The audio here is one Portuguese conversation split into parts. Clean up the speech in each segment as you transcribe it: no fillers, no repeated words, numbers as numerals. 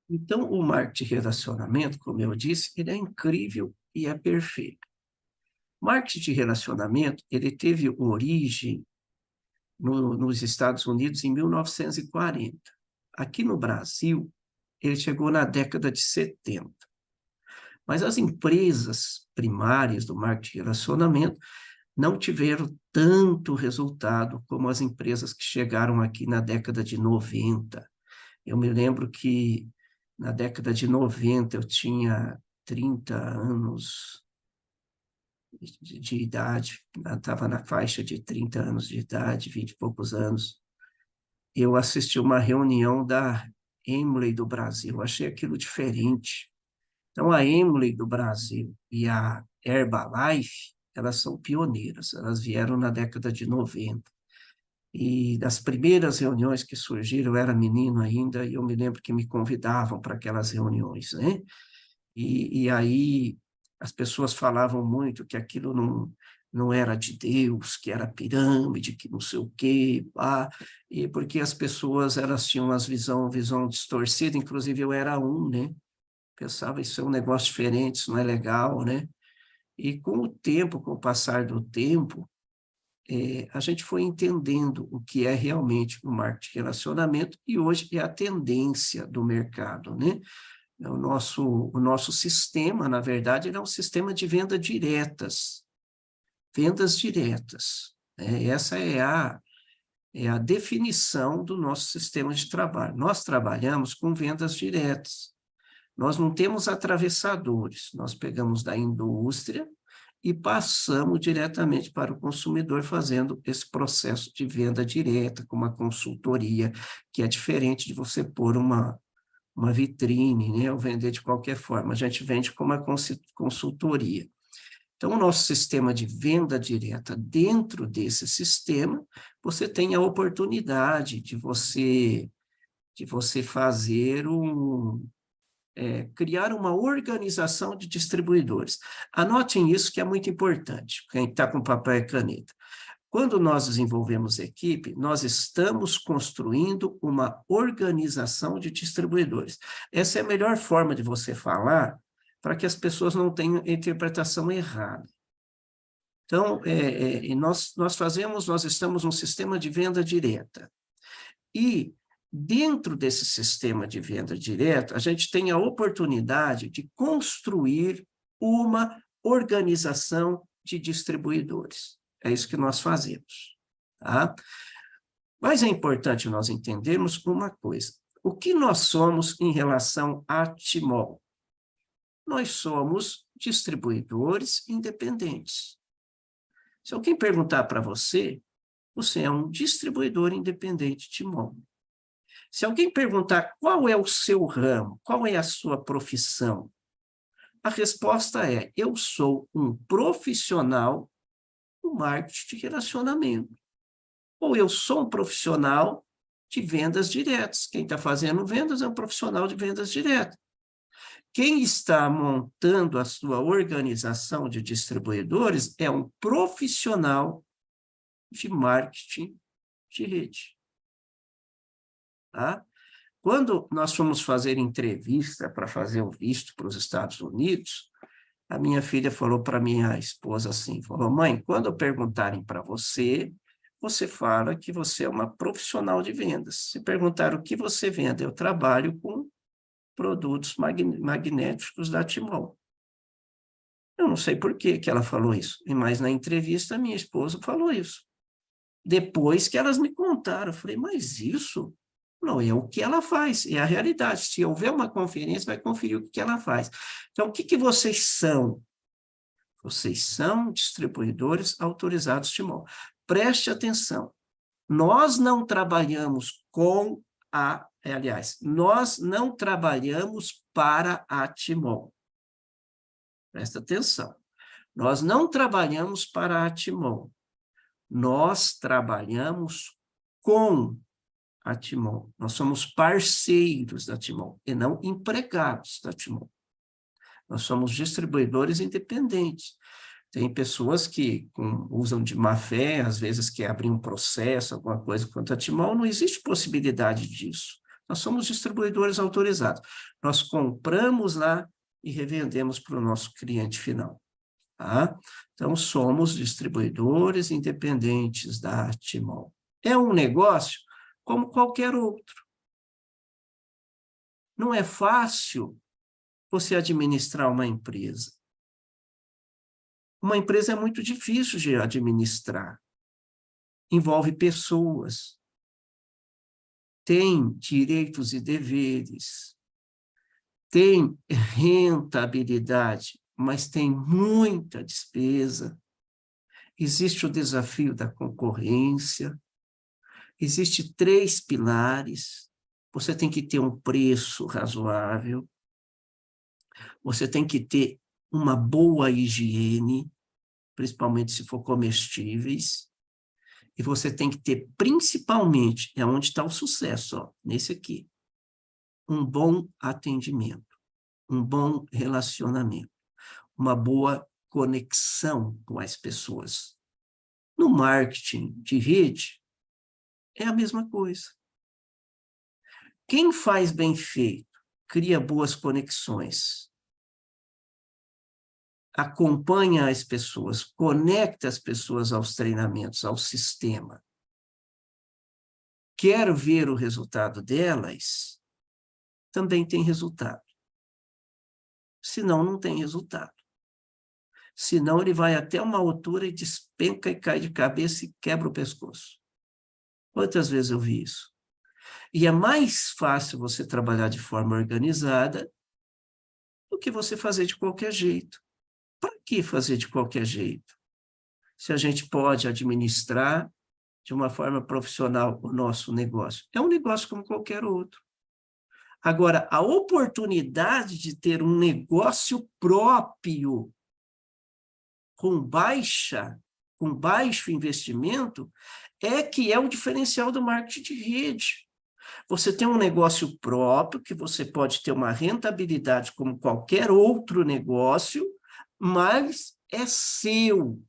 Então, o marketing de relacionamento, como eu disse, ele é incrível e é perfeito. Marketing de relacionamento, ele teve origem nos Estados Unidos em 1940. Aqui no Brasil, ele chegou na década de 70. Mas as empresas primárias do marketing de relacionamento não tiveram tanto resultado como as empresas que chegaram aqui na década de 90. Eu me lembro que na década de 90 eu tinha 30 anos de idade, estava na faixa de 30 anos de idade, 20 e poucos anos. Eu assisti uma reunião da Emley do Brasil, achei aquilo diferente. Então, a Emley do Brasil e a Herbalife, elas são pioneiras, elas vieram na década de 90. E das primeiras reuniões que surgiram, eu era menino ainda, e eu me lembro que me convidavam para aquelas reuniões, né? E aí as pessoas falavam muito que aquilo não era de Deus, que era pirâmide, que não sei o quê, pá, e porque as pessoas elas tinham uma visão distorcida, inclusive eu era um, né? Pensava, isso é um negócio diferente, isso não é legal, né? E com o tempo, com o passar do tempo, a gente foi entendendo o que é realmente o marketing de relacionamento e hoje é a tendência do mercado, né? O nosso sistema, na verdade, ele é um sistema de vendas diretas. Né? Essa é a definição do nosso sistema de trabalho. Nós trabalhamos com vendas diretas. Nós não temos atravessadores, nós pegamos da indústria e passamos diretamente para o consumidor, fazendo esse processo de venda direta, com uma consultoria, que é diferente de você pôr uma vitrine, né, ou vender de qualquer forma. A gente vende com uma consultoria. Então, o nosso sistema de venda direta, dentro desse sistema, você tem a oportunidade de você fazer criar uma organização de distribuidores. Anotem isso, que é muito importante, quem está com papel e caneta. Quando nós desenvolvemos equipe, nós estamos construindo uma organização de distribuidores. Essa é a melhor forma de você falar para que as pessoas não tenham interpretação errada. Então, nós estamos num sistema de venda direta. E dentro desse sistema de venda direta, a gente tem a oportunidade de construir uma organização de distribuidores. É isso que nós fazemos. Tá? Mas é importante nós entendermos uma coisa. O que nós somos em relação à Timol? Nós somos distribuidores independentes. Se alguém perguntar para você, você é um distribuidor independente Timol. Se alguém perguntar qual é o seu ramo, qual é a sua profissão, a resposta é: eu sou um profissional do marketing de relacionamento. Ou eu sou um profissional de vendas diretas. Quem está fazendo vendas é um profissional de vendas diretas. Quem está montando a sua organização de distribuidores é um profissional de marketing de rede. Tá? Quando nós fomos fazer entrevista para fazer o visto para os Estados Unidos, a minha filha falou para minha esposa assim, falou: mãe, quando perguntarem para você, você fala que você é uma profissional de vendas. Se perguntar o que você vende, eu trabalho com produtos magnéticos da Timol. Eu não sei por que ela falou isso, mas na entrevista minha esposa falou isso. Depois que elas me contaram, eu falei: mas isso não é o que ela faz, é a realidade. Se houver uma conferência, vai conferir o que ela faz. Então, o que vocês são? Vocês são distribuidores autorizados Timol. Preste atenção. Nós não trabalhamos nós não trabalhamos para a Timol. Presta atenção. Nós não trabalhamos para a Timol. Nós trabalhamos com a Timol. Nós somos parceiros da Timol e não empregados da Timol. Nós somos distribuidores independentes. Tem pessoas que usam de má fé, às vezes que abrem um processo, alguma coisa contra a Timol, não existe possibilidade disso. Nós somos distribuidores autorizados. Nós compramos lá e revendemos para o nosso cliente final. Tá? Então, somos distribuidores independentes da Timol. É um negócio como qualquer outro. Não é fácil você administrar uma empresa. Uma empresa é muito difícil de administrar. Envolve pessoas. Tem direitos e deveres. Tem rentabilidade, mas tem muita despesa. Existe o desafio da concorrência. Existem 3 pilares. Você tem que ter um preço razoável. Você tem que ter uma boa higiene, principalmente se for comestíveis. E você tem que ter, principalmente, é onde está o sucesso, ó, nesse aqui, um bom atendimento, um bom relacionamento, uma boa conexão com as pessoas. No marketing de rede, é a mesma coisa. Quem faz bem feito, cria boas conexões, acompanha as pessoas, conecta as pessoas aos treinamentos, ao sistema, quer ver o resultado delas, também tem resultado. Senão, não tem resultado. Senão, ele vai até uma altura e despenca e cai de cabeça e quebra o pescoço. Quantas vezes eu vi isso? E é mais fácil você trabalhar de forma organizada do que você fazer de qualquer jeito. Para que fazer de qualquer jeito? Se a gente pode administrar de uma forma profissional o nosso negócio. É um negócio como qualquer outro. Agora, a oportunidade de ter um negócio próprio com baixo investimento é que é o diferencial do marketing de rede. Você tem um negócio próprio, que você pode ter uma rentabilidade como qualquer outro negócio, mas é seu.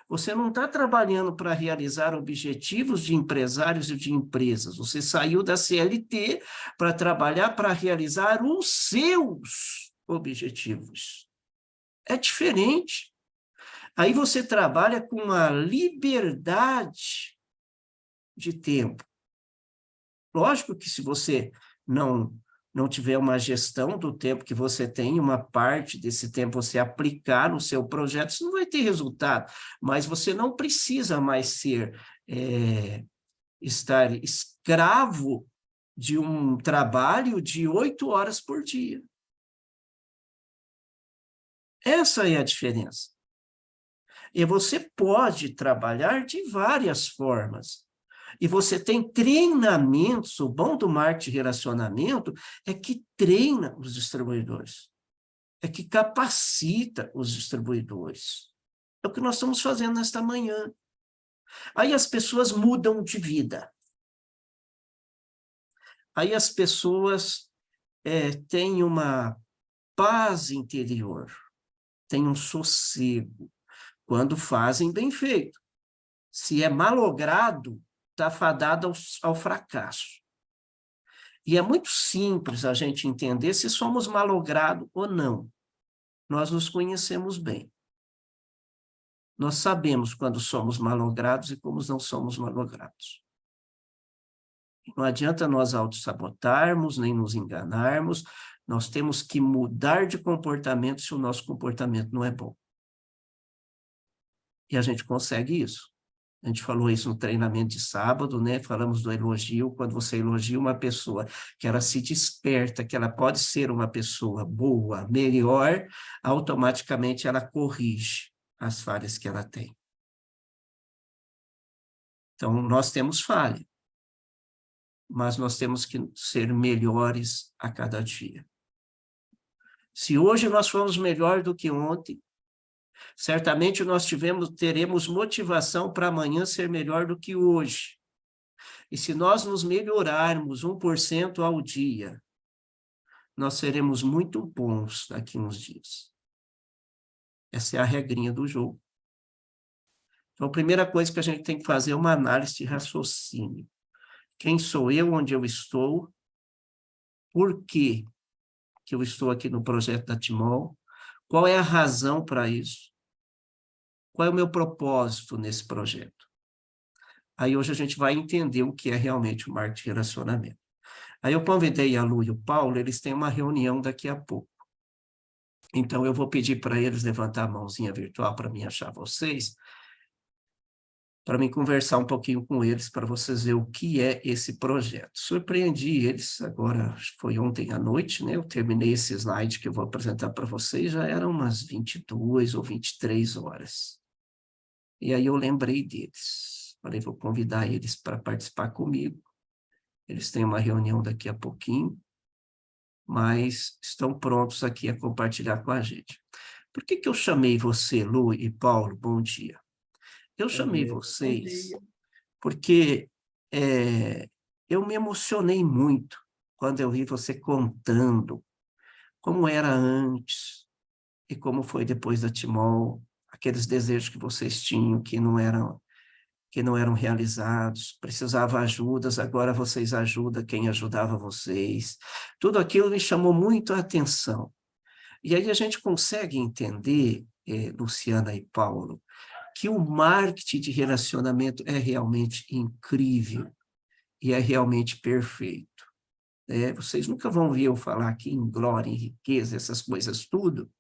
Você não está trabalhando para realizar objetivos de empresários e de empresas. Você saiu da CLT para trabalhar para realizar os seus objetivos. É diferente. Aí você trabalha com uma liberdade de tempo. Lógico que se você não tiver uma gestão do tempo que você tem, uma parte desse tempo você aplicar no seu projeto, você não vai ter resultado. Mas você não precisa mais estar escravo de um trabalho de 8 horas por dia. Essa é a diferença. E você pode trabalhar de várias formas. E você tem treinamentos, o bom do marketing de relacionamento é que treina os distribuidores, é que capacita os distribuidores. É o que nós estamos fazendo nesta manhã. Aí as pessoas mudam de vida. Aí as pessoas têm uma paz interior, têm um sossego, quando fazem bem feito. Se é malogrado, está fadado ao fracasso. E é muito simples a gente entender se somos malogrados ou não. Nós nos conhecemos bem. Nós sabemos quando somos malogrados e como não somos malogrados. Não adianta nós autossabotarmos, nem nos enganarmos. Nós temos que mudar de comportamento se o nosso comportamento não é bom. E a gente consegue isso. A gente falou isso no treinamento de sábado, né? Falamos do elogio. Quando você elogia uma pessoa, que ela se desperta, que ela pode ser uma pessoa boa, melhor, automaticamente ela corrige as falhas que ela tem. Então, nós temos falha, mas nós temos que ser melhores a cada dia. Se hoje nós fomos melhor do que ontem, certamente nós teremos motivação para amanhã ser melhor do que hoje. E se nós nos melhorarmos 1% ao dia, nós seremos muito bons daqui a uns dias. Essa é a regrinha do jogo. Então, a primeira coisa que a gente tem que fazer é uma análise de raciocínio. Quem sou eu, onde eu estou por que eu estou aqui no projeto da Timol, qual é a razão para isso, qual é o meu propósito nesse projeto. Aí hoje a gente vai entender o que é realmente o marketing de relacionamento. Aí eu convidei a Lu e o Paulo, eles têm uma reunião daqui a pouco. Então eu vou pedir para eles levantar a mãozinha virtual para mim achar vocês, para mim conversar um pouquinho com eles, para vocês verem o que é esse projeto. Surpreendi eles, agora foi ontem à noite, né? Eu terminei esse slide que eu vou apresentar para vocês, já eram umas 22 ou 23 horas. E aí eu lembrei deles. Falei, vou convidar eles para participar comigo. Eles têm uma reunião daqui a pouquinho, mas estão prontos aqui a compartilhar com a gente. Por que eu chamei você, Lu e Paulo? Bom dia. Eu chamei vocês porque eu me emocionei muito quando eu vi você contando como era antes e como foi depois da Timol, aqueles desejos que vocês tinham que não eram realizados, precisavam ajudas, agora vocês ajudam quem ajudava vocês. Tudo aquilo me chamou muito a atenção. E aí a gente consegue entender, Luciana e Paulo, que o marketing de relacionamento é realmente incrível e é realmente perfeito. Vocês nunca vão ver eu falar aqui em glória, em riqueza, essas coisas tudo,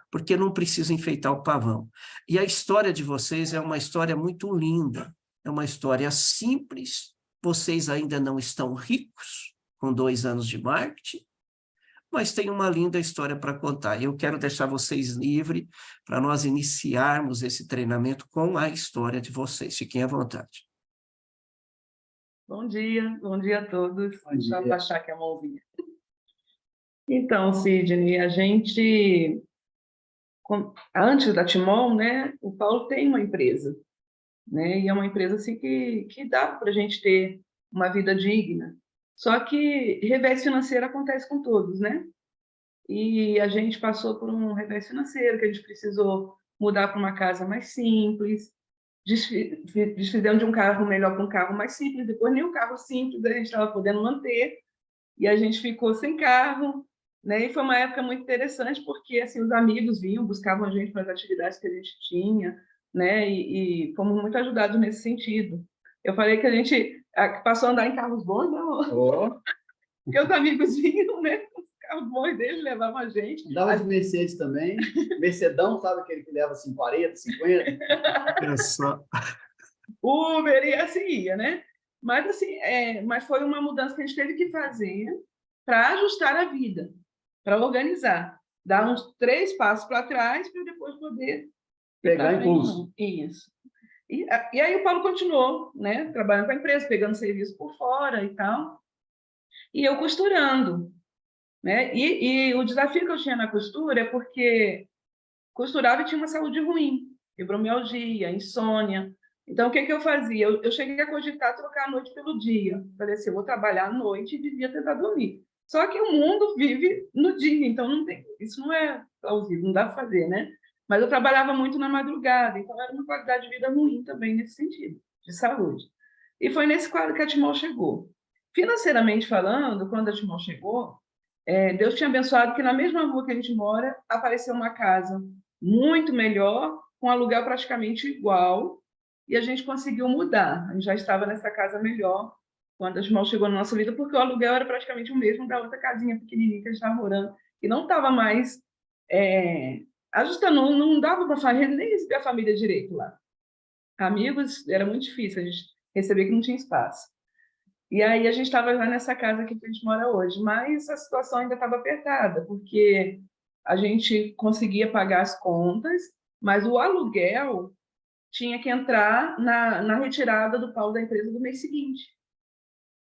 porque não precisa enfeitar o pavão. E a história de vocês é uma história muito linda, é uma história simples, vocês ainda não estão ricos, com 2 anos de marketing, mas tem uma linda história para contar. Eu quero deixar vocês livres para nós iniciarmos esse treinamento com a história de vocês. Fiquem à vontade. Bom dia a todos. Deixa eu abaixar aqui a mãozinha. Então, Sidney, a gente, antes da Timol, né, o Paulo tem uma empresa, né, e é uma empresa assim que dá para a gente ter uma vida digna. Só que revés financeiro acontece com todos, né? E a gente passou por um revés financeiro, que a gente precisou mudar para uma casa mais simples, desfizemos de um carro melhor para um carro mais simples, depois nem um carro simples a gente estava podendo manter, e a gente ficou sem carro, né? E foi uma época muito interessante, porque assim, os amigos vinham, buscavam a gente para as atividades que a gente tinha, né? E fomos muito ajudados nesse sentido. Eu falei que a gente passou a andar em carros bons, não? Oh. Porque os amigos vinham, né? Os bons deles levavam a gente. Andava de Mercedes também. Mercedão, sabe aquele que leva assim 40, 50? É só. Uber e assim ia, né? Mas assim, mas foi uma mudança que a gente teve que fazer para ajustar a vida, para organizar, dar uns 3 passos para trás para depois poder pegar impulso. Isso. E aí o Paulo continuou, né? Trabalhando com a empresa, pegando serviço por fora e tal, e eu costurando. Né? E o desafio que eu tinha na costura é porque costurava e tinha uma saúde ruim, fibromialgia, insônia. Então, o que eu fazia? Eu cheguei a cogitar trocar a noite pelo dia. Falei assim, eu vou trabalhar à noite e devia tentar dormir. Só que o mundo vive no dia, então isso não é plausível, não dá para fazer, né? Mas eu trabalhava muito na madrugada, então era uma qualidade de vida ruim também nesse sentido, de saúde. E foi nesse quadro que a Timol chegou. Financeiramente falando, quando a Timol chegou, Deus tinha abençoado que na mesma rua que a gente mora apareceu uma casa muito melhor, com aluguel praticamente igual, e a gente conseguiu mudar. A gente já estava nessa casa melhor quando a Timol chegou na nossa vida, porque o aluguel era praticamente o mesmo da outra casinha pequenininha que a gente estava morando, e não estava mais ajustando, não dava para nem receber a família direito lá. Amigos, era muito difícil a gente receber, que não tinha espaço. E aí a gente estava já nessa casa aqui que a gente mora hoje, mas a situação ainda estava apertada, porque a gente conseguia pagar as contas, mas o aluguel tinha que entrar na retirada do Paulo da empresa do mês seguinte,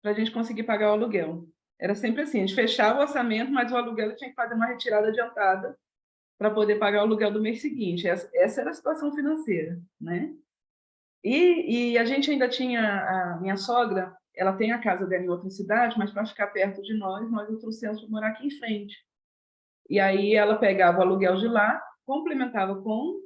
para a gente conseguir pagar o aluguel. Era sempre assim, a gente fechava o orçamento, mas o aluguel tinha que fazer uma retirada adiantada para poder pagar o aluguel do mês seguinte. Essa era a situação financeira, né? E a gente ainda tinha, a minha sogra, ela tem a casa dela em outra cidade, mas para ficar perto de nós o trouxemos para morar aqui em frente. E aí ela pegava o aluguel de lá, complementava com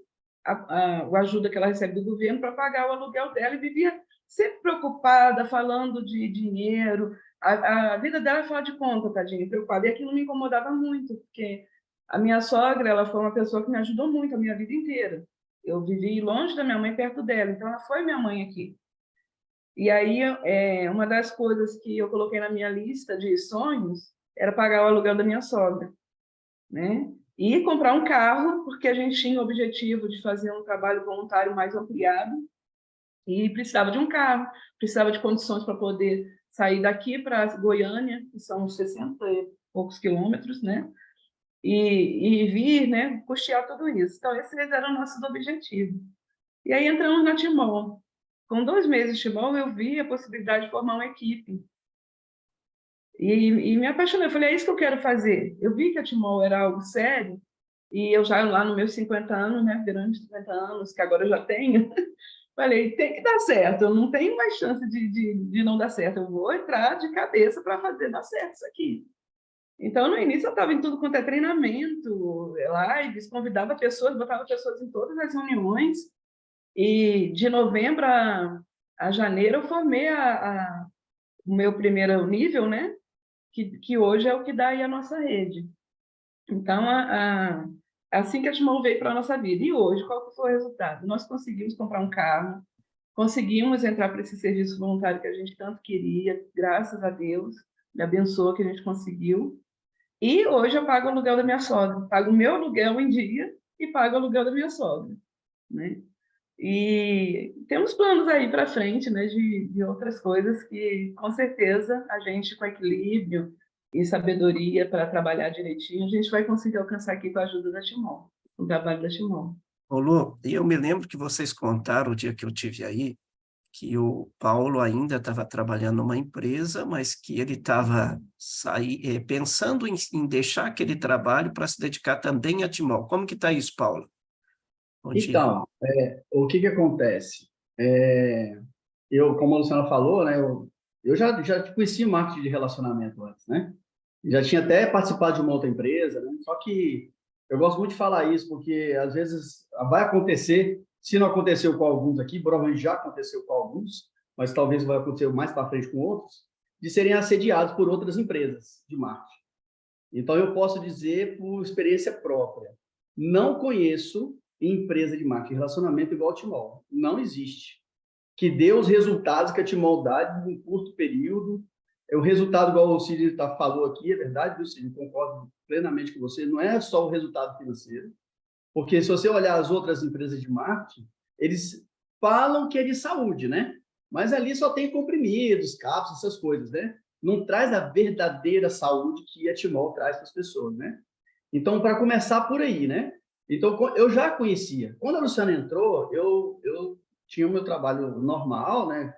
a ajuda que ela recebe do governo para pagar o aluguel dela, e vivia sempre preocupada, falando de dinheiro, a vida dela é fora de conta, tadinha, preocupada. E aquilo me incomodava muito, porque a minha sogra, ela foi uma pessoa que me ajudou muito a minha vida inteira. Eu vivi longe da minha mãe, perto dela, então ela foi minha mãe aqui. E aí, uma das coisas que eu coloquei na minha lista de sonhos era pagar o aluguel da minha sogra, né? E comprar um carro, porque a gente tinha o objetivo de fazer um trabalho voluntário mais ampliado e precisava de um carro, precisava de condições para poder sair daqui para Goiânia, que são 60 e poucos quilômetros, né? E vir, né? Custear tudo isso. Então, esses eram nossos objetivos. E aí entramos na Timol. Com 2 meses de Timol, eu vi a possibilidade de formar uma equipe. E me apaixonei. Eu falei, é isso que eu quero fazer. Eu vi que a Timol era algo sério, e eu já lá nos meus 50 anos, né, virando 50 anos, que agora eu já tenho, falei, tem que dar certo, eu não tenho mais chance de não dar certo, eu vou entrar de cabeça para fazer dar certo isso aqui. Então, no início, eu estava em tudo quanto é treinamento, lives, convidava pessoas, botava pessoas em todas as reuniões, e de novembro a janeiro eu formei o meu primeiro nível, né? Que hoje é o que dá aí a nossa rede. Então, assim que a Timon veio para a nossa vida. E hoje, qual que foi o resultado? Nós conseguimos comprar um carro, conseguimos entrar para esse serviço voluntário que a gente tanto queria, graças a Deus, me abençoou que a gente conseguiu. E hoje eu pago o aluguel da minha sogra, pago o meu aluguel em dia e pago o aluguel da minha sogra, né? E temos planos aí para frente, né, de outras coisas que, com certeza, a gente, com equilíbrio e sabedoria para trabalhar direitinho, a gente vai conseguir alcançar aqui com a ajuda da Timon, com o trabalho da Timon. Ô, Lu, e eu me lembro que vocês contaram o dia que eu tive aí, que o Paulo ainda estava trabalhando numa empresa, mas que ele estava pensando em deixar aquele trabalho para se dedicar também a Timol. Como que está isso, Paulo? Bom dia. Então, o que acontece? Eu, como a Luciana falou, né, eu já conheci marketing de relacionamento antes, né? Já tinha até participado de uma outra empresa, né? Só que eu gosto muito de falar isso, porque às vezes vai acontecer, se não aconteceu com alguns aqui, provavelmente já aconteceu com alguns, mas talvez vai acontecer mais para frente com outros, de serem assediados por outras empresas de marketing. Então, eu posso dizer por experiência própria, não conheço empresa de marketing de relacionamento igual a Timol. Não existe. Que dê os resultados que a Timol dá em um curto período. O resultado, igual o Cid falou aqui, é verdade, viu, Cid? Concordo plenamente com você. Não é só o resultado financeiro, porque se você olhar as outras empresas de marketing, eles falam que é de saúde, né? Mas ali só tem comprimidos, cápsulas, essas coisas, né? Não traz a verdadeira saúde que a Timol traz para as pessoas, né? Então, para começar por aí, né? Então, eu já conhecia. Quando a Luciana entrou, eu tinha o meu trabalho normal, né?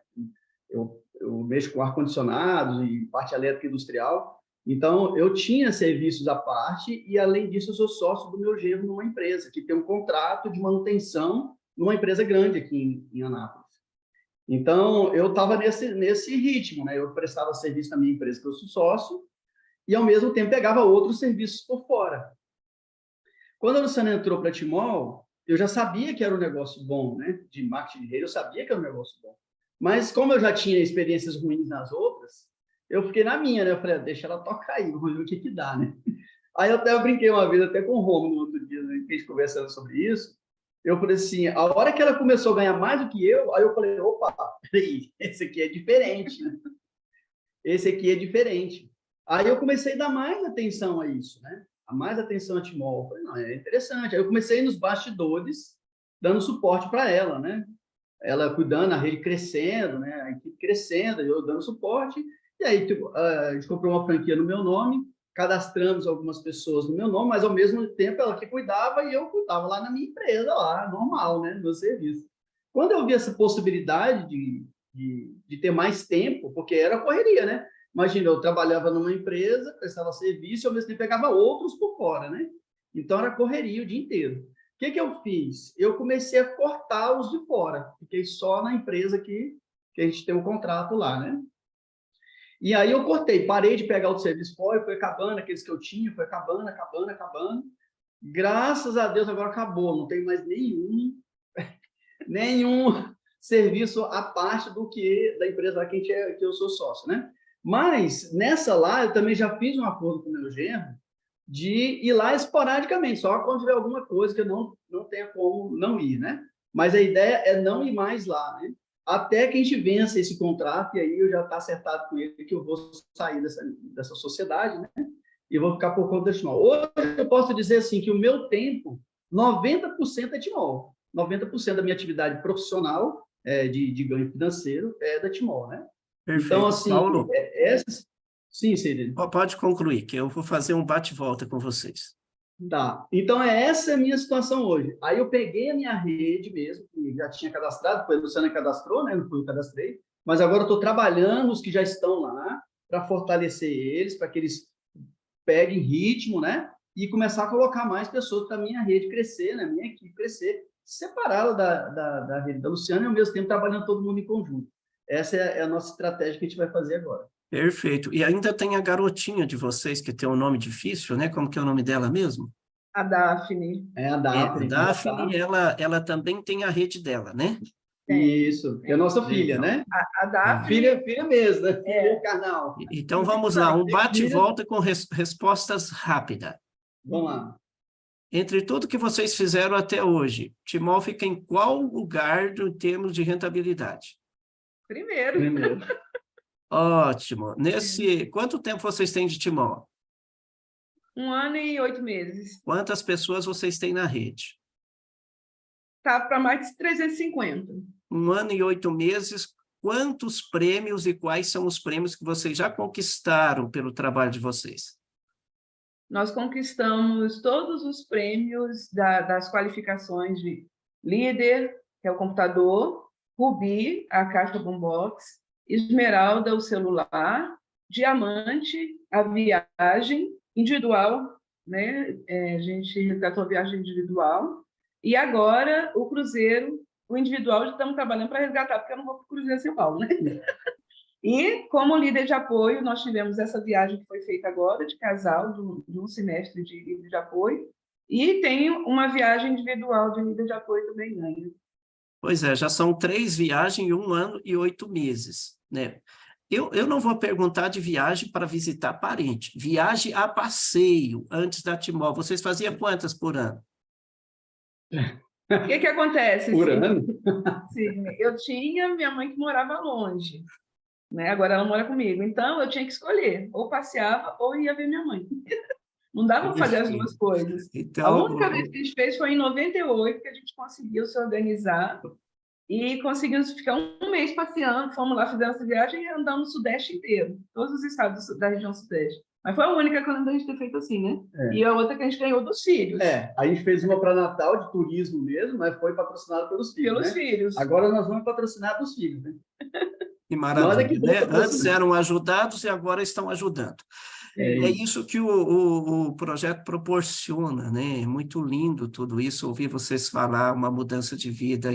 Eu mexo com ar-condicionado e parte elétrica industrial. Então, eu tinha serviços à parte e, além disso, eu sou sócio do meu genro numa empresa que tem um contrato de manutenção numa empresa grande aqui em Anápolis. Então, eu estava nesse ritmo, né? Eu prestava serviço na minha empresa, que eu sou sócio, e, ao mesmo tempo, pegava outros serviços por fora. Quando a Luciana entrou para a Timol, eu já sabia que era um negócio bom, né? De marketing de rede, eu sabia que era um negócio bom. Mas, como eu já tinha experiências ruins nas outras, eu fiquei na minha, né? Eu falei, deixa ela tocar aí, vamos ver o que dá, né? Aí eu até brinquei uma vez, até com o Romulo, no outro dia, né, que a gente conversando sobre isso. Eu falei assim, a hora que ela começou a ganhar mais do que eu, aí eu falei, opa, peraí, esse aqui é diferente, né? Esse aqui é diferente. Aí eu comecei a dar mais atenção a isso, né? A mais atenção a Timol. Eu falei, não, é interessante. Aí eu comecei nos bastidores, dando suporte para ela, né? Ela cuidando, a rede crescendo, né? A equipe crescendo, eu dando suporte. E aí tipo, a gente comprou uma franquia no meu nome, cadastramos algumas pessoas no meu nome, mas ao mesmo tempo ela que cuidava e eu cuidava lá na minha empresa, lá, normal, né? No meu serviço. Quando eu vi essa possibilidade de ter mais tempo, porque era correria, né? Imagina, eu trabalhava numa empresa, prestava serviço e ao mesmo tempo pegava outros por fora, né? Então era correria o dia inteiro. O que eu fiz? Eu comecei a cortar os de fora. Fiquei só na empresa que a gente tem um contrato lá, né? E aí eu cortei, parei de pegar o serviço fora, foi acabando aqueles que eu tinha, foi acabando. Graças a Deus agora acabou, não tem mais nenhum serviço à parte do que da empresa que eu sou sócio, né? Mas, nessa lá, eu também já fiz um acordo com o meu genro de ir lá esporadicamente, só quando tiver alguma coisa que eu não tenha como não ir, né? Mas a ideia é não ir mais lá, né? Até que a gente vença esse contrato, e aí eu já está acertado com ele que eu vou sair dessa sociedade, né? E vou ficar por conta da Timol. Hoje eu posso dizer assim que o meu tempo, 90% é Timol. 90% da minha atividade profissional, de ganho financeiro, é da Timol, né? Então, Perfeito. assim, Paulo, essas... Sim, Cid. pode concluir, que eu vou fazer um bate-volta com vocês. Tá. Então, essa é a minha situação hoje. Aí eu peguei a minha rede mesmo, que já tinha cadastrado, foi a Luciana que cadastrou, né? Não fui eu que cadastrei. Mas agora eu estou trabalhando os que já estão lá, para fortalecer eles, para que eles peguem ritmo, né? E começar a colocar mais pessoas para a minha rede crescer, né? Minha equipe crescer, separada da rede da Luciana e ao mesmo tempo trabalhando todo mundo em conjunto. Essa é a nossa estratégia que a gente vai fazer agora. Perfeito. E ainda tem a garotinha de vocês, que tem um nome difícil, né? Como que é o nome dela mesmo? A Daphne. É a A Daphne, que já Daphne, está. ela também tem a rede dela, né? Isso, que é a nossa filha, Legal. né? A Daphne Filha mesmo, né? Filha carnal. Então, vamos lá, um Filha... bate-volta com respostas rápidas. Vamos lá. Entre tudo que vocês fizeram até hoje, Timol fica em qual lugar em termos de rentabilidade? primeiro. Ótimo. Quanto tempo vocês têm de Timol? 1 ano e 8 meses. Quantas pessoas vocês têm na rede? Tá para mais de 350. 1 ano e 8 meses. Quantos prêmios e quais são os prêmios que vocês já conquistaram pelo trabalho de vocês? Nós conquistamos todos os prêmios das qualificações de líder, que é o computador, Rubi, a caixa boombox, Esmeralda, o celular, Diamante, a viagem individual, né? A gente resgatou a viagem individual, e agora o cruzeiro, o individual, já estamos trabalhando para resgatar, porque eu não vou para o Cruzeiro São Paulo, né? E, como líder de apoio, nós tivemos essa viagem que foi feita agora, de casal, de um semestre de líder de apoio, e tem uma viagem individual de líder de apoio também ganha. Pois é, já são 3 viagens em 1 ano e 8 meses, né? Eu não vou perguntar de viagem para visitar parente. Viagem a passeio, antes da Timor. Vocês faziam quantas por ano? O que acontece? Por ano? Sim, eu tinha minha mãe que morava longe, né? Agora ela mora comigo. Então, eu tinha que escolher. Ou passeava ou ia ver minha mãe. Não dava para fazer as duas coisas. A Então, única vez que a gente fez foi em 98, que a gente conseguiu se organizar e conseguimos ficar 1 mês passeando. Fomos lá, fizemos essa viagem e andamos no Sudeste inteiro, todos os estados da região Sudeste. Mas foi a única que eu lembro da gente ter feito assim, né? E a outra que a gente ganhou dos filhos. A gente fez uma para Natal, de turismo mesmo, mas foi patrocinado pelos filhos, Pelos filhos. Agora nós vamos patrocinar dos filhos, né? que maravilha, né? Antes patrocinar. eram ajudados e agora estão ajudando. É isso que o projeto proporciona, né? É muito lindo tudo isso, ouvir vocês falar uma mudança de vida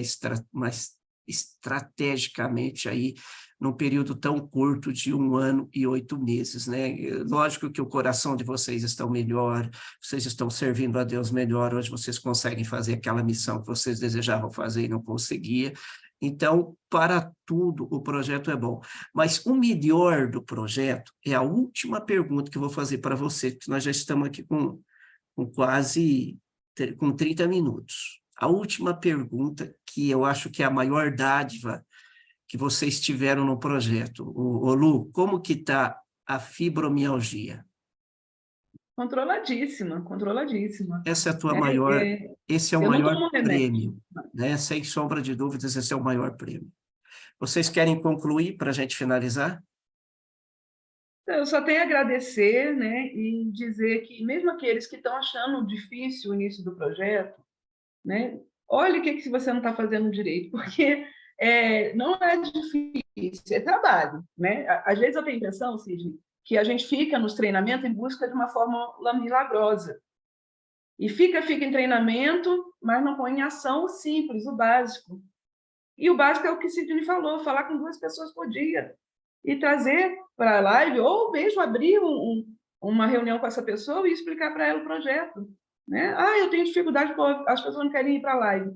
mais estrategicamente aí, num período tão curto de 1 ano e 8 meses, né? Lógico que o coração de vocês está melhor, vocês estão servindo a Deus melhor, hoje vocês conseguem fazer aquela missão que vocês desejavam fazer e não conseguiam. Então, para tudo, o projeto é bom. Mas o melhor do projeto é a última pergunta que eu vou fazer para você, que nós já estamos aqui com quase 30 minutos. A última pergunta, que eu acho que é a maior dádiva que vocês tiveram no projeto. Lu, como que está a fibromialgia? Controladíssima, controladíssima. Essa é a tua maior, esse é o eu não maior tomo remédio. prêmio, né? Sem sombra de dúvidas, esse é o maior prêmio. Vocês querem concluir para a gente finalizar? Eu só tenho a agradecer, né, e dizer que mesmo aqueles que estão achando difícil o início do projeto, né, olhe o que você não está fazendo direito, porque não é difícil, é trabalho, né? Às vezes eu tenho a impressão, Sidney, que a gente fica nos treinamentos em busca de uma fórmula milagrosa. E fica em treinamento, mas não põe em ação o simples, o básico. E o básico é o que Sidney falou, falar com 2 pessoas por dia e trazer para a live, ou mesmo abrir uma reunião com essa pessoa e explicar para ela o projeto. Né? Eu tenho dificuldade, as pessoas não querem ir para a live.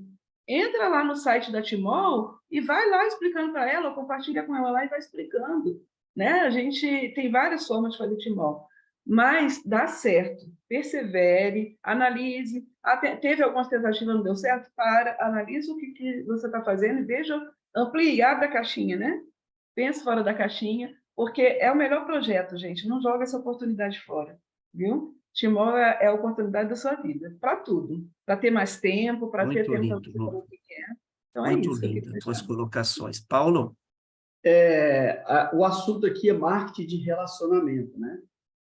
Entra lá no site da Timol e vai lá explicando para ela, ou compartilha com ela lá e vai explicando. né? A gente tem várias formas de fazer Timol, mas dá certo. Persevere, analise. Teve algumas tentativas, não deu certo? Analise o que você está fazendo e veja, amplie, abre a caixinha, né? Pense fora da caixinha, porque é o melhor projeto, gente. Não joga essa oportunidade fora, viu? Timor é a oportunidade da sua vida, para tudo. Para ter mais tempo, para ter Muito tempo para lindo, você fazer Lu. o que quer. Então, é Muito isso que eu queria lindo as tuas deixar. colocações. Paulo? O assunto aqui é marketing de relacionamento, né?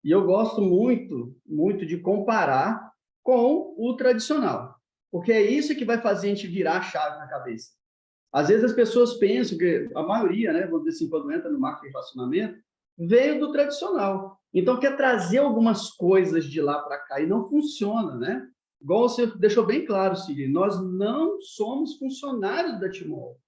E eu gosto muito, muito de comparar com o tradicional, porque é isso que vai fazer a gente virar a chave na cabeça. Às vezes as pessoas pensam que a maioria, né, vamos dizer assim, quando entra no marketing de relacionamento, veio do tradicional. Então quer trazer algumas coisas de lá para cá e não funciona, né? Igual você deixou bem claro, Ciri, nós não somos funcionários da Timol.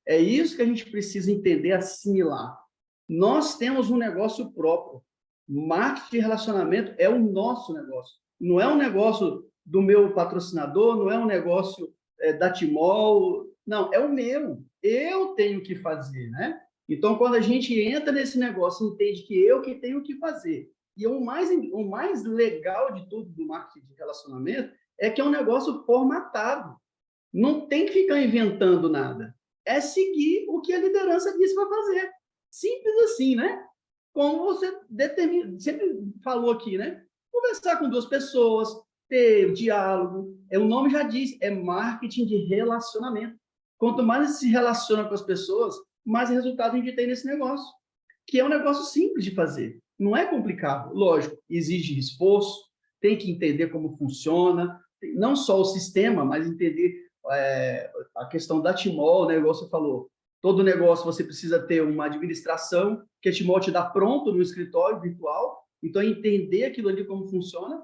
É isso que a gente precisa entender, assimilar. Nós temos um negócio próprio. Marketing de relacionamento é o nosso negócio. Não é um negócio do meu patrocinador, não é um negócio da Timol. Não, é o meu. Eu tenho que fazer, né? Então, quando a gente entra nesse negócio, entende que eu que tenho que fazer. E o mais legal de tudo do marketing de relacionamento é que é um negócio formatado. Não tem que ficar inventando nada. É seguir o que a liderança disse para fazer. Simples assim, né? Como você determina, sempre falou aqui, né? Conversar com duas pessoas, ter diálogo. O nome já diz, é marketing de relacionamento. Quanto mais a gente se relaciona com as pessoas, mais resultado a gente tem nesse negócio. Que é um negócio simples de fazer. Não é complicado. Lógico, exige esforço, tem que entender como funciona, não só o sistema, mas entender a questão da Timol, né? Igual você falou, todo negócio você precisa ter uma administração que a Timol te dá pronto no escritório virtual, então entender aquilo ali como funciona,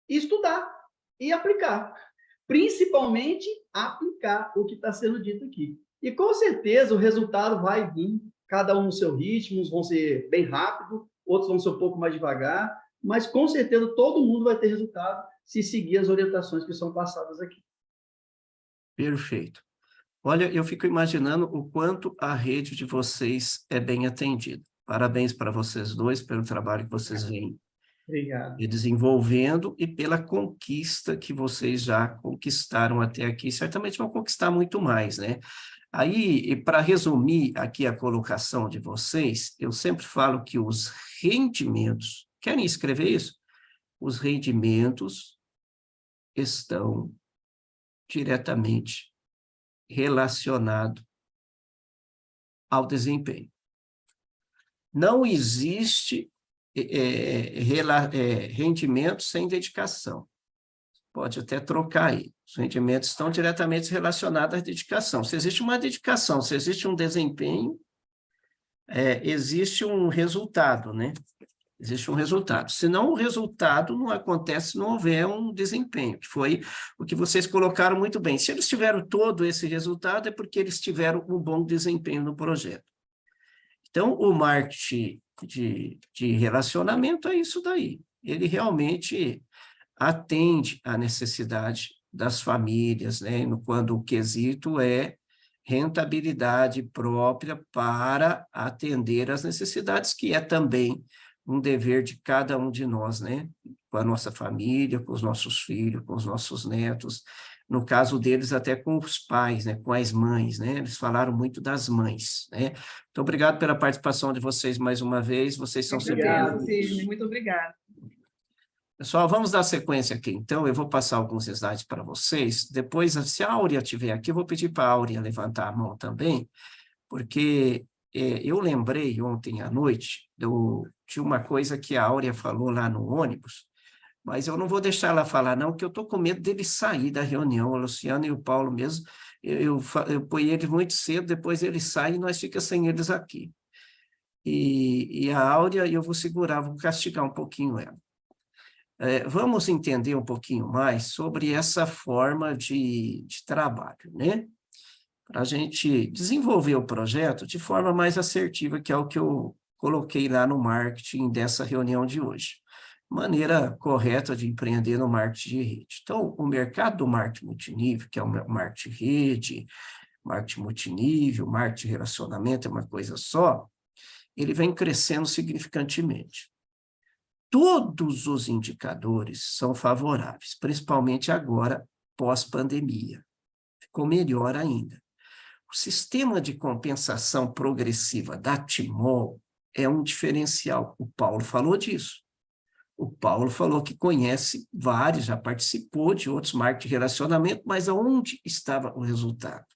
e estudar e aplicar. Principalmente aplicar o que está sendo dito aqui. E com certeza o resultado vai vir, cada um no seu ritmo, uns vão ser bem rápido, outros vão ser um pouco mais devagar, mas com certeza todo mundo vai ter resultado se seguir as orientações que são passadas aqui. Perfeito. Olha, eu fico imaginando o quanto a rede de vocês é bem atendida. Parabéns para vocês dois pelo trabalho que vocês vêm Obrigado. desenvolvendo e pela conquista que vocês já conquistaram até aqui. Certamente vão conquistar muito mais, né? Aí, para resumir aqui a colocação de vocês, eu sempre falo que os rendimentos, querem escrever isso? Os rendimentos estão diretamente relacionados ao desempenho. Não existe rendimento sem dedicação. Pode até trocar aí. Os rendimentos estão diretamente relacionados à dedicação. Se existe uma dedicação, se existe um desempenho, existe um resultado, né? Existe um resultado. Senão, o resultado não acontece se não houver um desempenho, que foi o que vocês colocaram muito bem. Se eles tiveram todo esse resultado, é porque eles tiveram um bom desempenho no projeto. Então, o marketing de relacionamento é isso daí. Ele realmente atende à necessidade das famílias, né? Quando o quesito é rentabilidade própria para atender às necessidades, que é também um dever de cada um de nós, né? Com a nossa família, com os nossos filhos, com os nossos netos, no caso deles até com os pais, né? Com as mães, né? Eles falaram muito das mães, né? Então, obrigado pela participação de vocês mais uma vez, vocês são Com sempre certeza, Obrigado. Sidney. Muito obrigada. Pessoal, vamos dar sequência aqui. Então, eu vou passar alguns slides para vocês. Depois, se a Áurea estiver aqui, eu vou pedir para a Áurea levantar a mão também, porque eu lembrei ontem à noite de uma coisa que a Áurea falou lá no ônibus, mas eu não vou deixar ela falar, não, porque eu estou com medo dele sair da reunião, o Luciano e o Paulo mesmo. Eu ponho eles muito cedo, depois eles saem e nós ficamos sem eles aqui. E a Áurea, eu vou segurar, vou castigar um pouquinho ela. Vamos entender um pouquinho mais sobre essa forma de trabalho, né? Para a gente desenvolver o projeto de forma mais assertiva, que é o que eu coloquei lá no marketing dessa reunião de hoje. Maneira correta de empreender no marketing de rede. Então, o mercado do marketing multinível, que é o marketing rede, marketing multinível, marketing relacionamento, é uma coisa só, ele vem crescendo significantemente. Todos os indicadores são favoráveis, principalmente agora, pós-pandemia. Ficou melhor ainda. O sistema de compensação progressiva da Timol é um diferencial. O Paulo falou disso. O Paulo falou que conhece vários, já participou de outros marcos de relacionamento, mas aonde estava o resultado?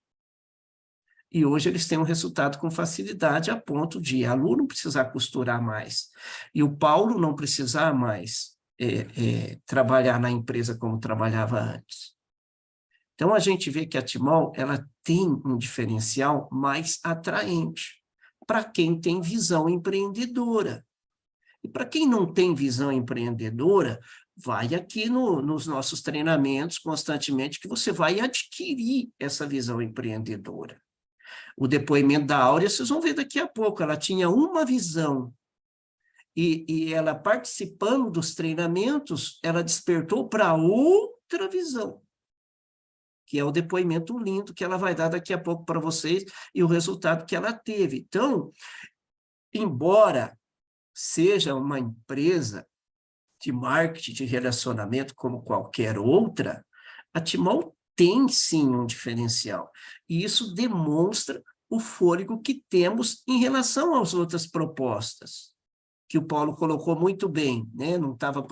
E hoje eles têm um resultado com facilidade, a ponto de aluno precisar costurar mais, e o Paulo não precisar mais trabalhar na empresa como trabalhava antes. Então, a gente vê que a Timol, ela tem um diferencial mais atraente para quem tem visão empreendedora. E para quem não tem visão empreendedora, vai aqui nos nossos treinamentos constantemente que você vai adquirir essa visão empreendedora. O depoimento da Áurea, vocês vão ver daqui a pouco, ela tinha uma visão e ela participando dos treinamentos, ela despertou para outra visão, que é o depoimento lindo que ela vai dar daqui a pouco para vocês e o resultado que ela teve. Então, embora seja uma empresa de marketing de relacionamento como qualquer outra, a Timol tem sim um diferencial. E isso demonstra o fôlego que temos em relação às outras propostas, que o Paulo colocou muito bem, né? Não estava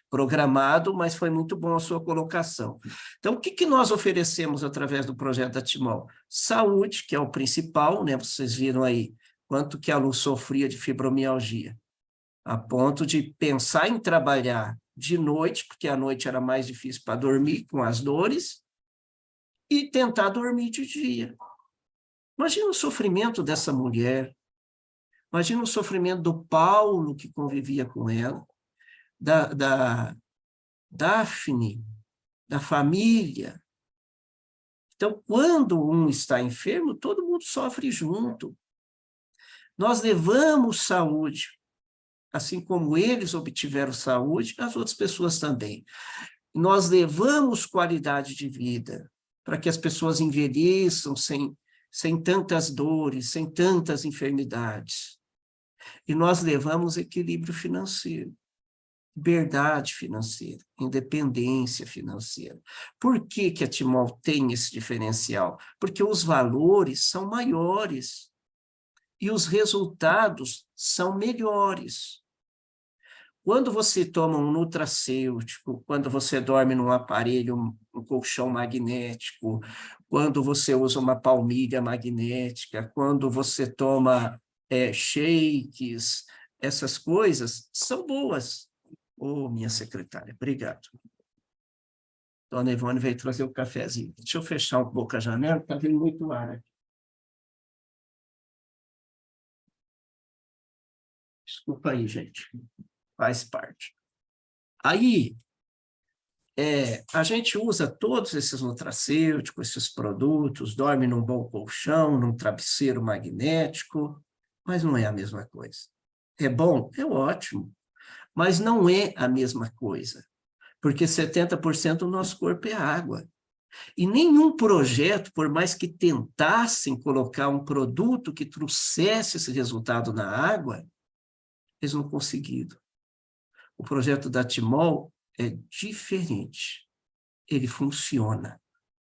programado, mas foi muito bom a sua colocação. Então, o que nós oferecemos através do projeto da Timol? Saúde, que é o principal, né? Vocês viram aí quanto que a Lu sofria de fibromialgia, a ponto de pensar em trabalhar de noite, porque à noite era mais difícil para dormir com as dores, e tentar dormir de dia. Imagina o sofrimento dessa mulher, imagina o sofrimento do Paulo, que convivia com ela, da Daphne, da família. Então, quando um está enfermo, todo mundo sofre junto. Nós levamos saúde, assim como eles obtiveram saúde, as outras pessoas também. Nós levamos qualidade de vida para que as pessoas envelheçam sem tantas dores, sem tantas enfermidades. E nós levamos equilíbrio financeiro, liberdade financeira, independência financeira. Por que a Timol tem esse diferencial? Porque os valores são maiores e os resultados são melhores. Quando você toma um nutracêutico, quando você dorme num aparelho, um colchão magnético, quando você usa uma palmilha magnética, quando você toma shakes, essas coisas são boas. Ô, minha secretária, obrigado. Dona Ivone veio trazer o cafezinho. Deixa eu fechar um pouco a janela, está vindo muito ar aqui. Desculpa aí, gente. Faz parte. Aí, a gente usa todos esses nutracêuticos, esses produtos, dorme num bom colchão, num travesseiro magnético, mas não é a mesma coisa. É bom? É ótimo, mas não é a mesma coisa, porque 70% do nosso corpo é água. E nenhum projeto, por mais que tentassem colocar um produto que trouxesse esse resultado na água, eles não conseguiram. O projeto da Timol é diferente. Ele funciona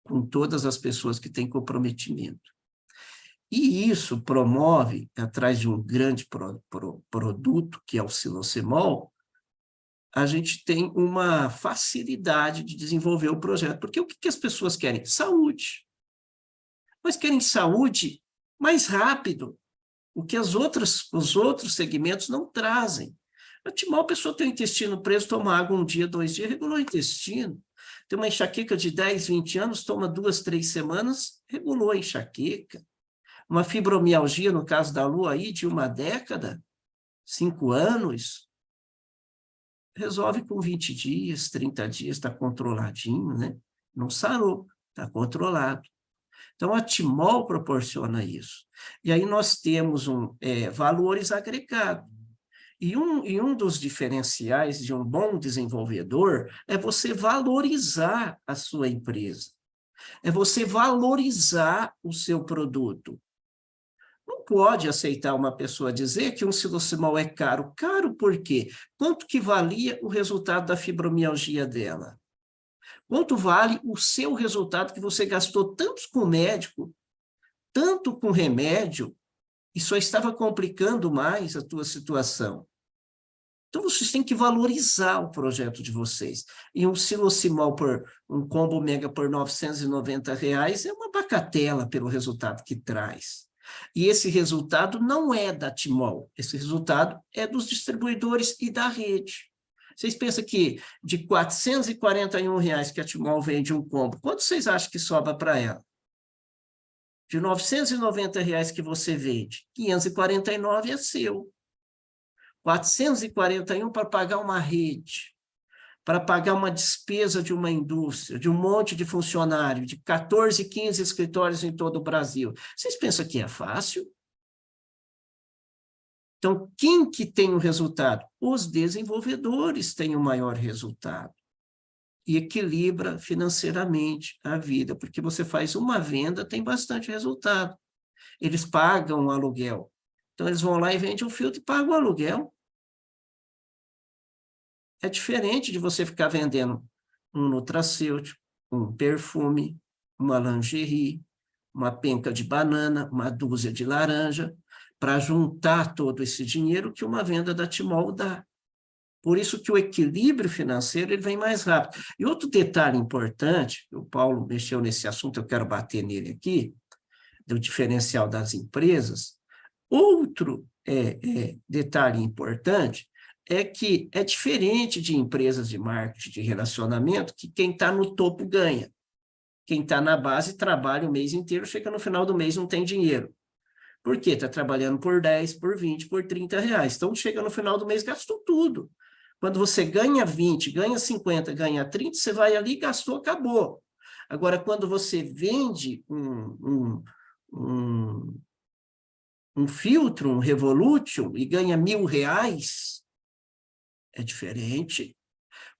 com todas as pessoas que têm comprometimento. E isso promove, atrás de um grande produto, que é o Silosemol, a gente tem uma facilidade de desenvolver o projeto. Porque o que as pessoas querem? Saúde. Mas querem saúde mais rápido, o que os outros segmentos não trazem. A Timol, a pessoa tem o intestino preso, toma água um dia, 2 dias, regulou o intestino. Tem uma enxaqueca de 10, 20 anos, toma 2, 3 semanas, regulou a enxaqueca. Uma fibromialgia, no caso da Lu, aí, de 1 década, 5 anos, resolve com 20 dias, 30 dias, está controladinho, né? Não sarou, está controlado. Então, a Timol proporciona isso. E aí nós temos valores agregados. E um dos diferenciais de um bom desenvolvedor é você valorizar a sua empresa, é você valorizar o seu produto. Não pode aceitar uma pessoa dizer que um silosimol é caro. Caro por quê? Quanto que valia o resultado da fibromialgia dela? Quanto vale o seu resultado que você gastou tanto com o médico, tanto com remédio, e só estava complicando mais a tua situação? Então, vocês têm que valorizar o projeto de vocês. E um silosimol um combo mega por R$ 990 é uma bagatela pelo resultado que traz. E esse resultado não é da Timol, esse resultado é dos distribuidores e da rede. Vocês pensam que de R$ 441 que a Timol vende um combo, quanto vocês acham que sobra para ela? De R$ 990 que você vende, 549 é seu. 441 para pagar uma rede, para pagar uma despesa de uma indústria, de um monte de funcionário, de 14, 15 escritórios em todo o Brasil. Vocês pensam que é fácil? Então, quem que tem o resultado? Os desenvolvedores têm o maior resultado. E equilibra financeiramente a vida, porque você faz uma venda, tem bastante resultado. Eles pagam o aluguel. Então, eles vão lá e vendem um filtro e pagam o aluguel. É diferente de você ficar vendendo um nutracêutico, um perfume, uma lingerie, uma penca de banana, uma dúzia de laranja, para juntar todo esse dinheiro que uma venda da Timol dá. Por isso que o equilíbrio financeiro ele vem mais rápido. E outro detalhe importante, o Paulo mexeu nesse assunto, eu quero bater nele aqui, do diferencial das empresas. Outro detalhe importante é que é diferente de empresas de marketing, de relacionamento, que quem está no topo ganha. Quem está na base trabalha o mês inteiro, chega no final do mês não tem dinheiro. Por quê? Está trabalhando por 10, por 20, por 30 reais. Então, chega no final do mês, gastou tudo. Quando você ganha 20, ganha 50, ganha 30, você vai ali, gastou, acabou. Agora, quando você vende um filtro, um Revolution, e ganha R$ 1.000, é diferente.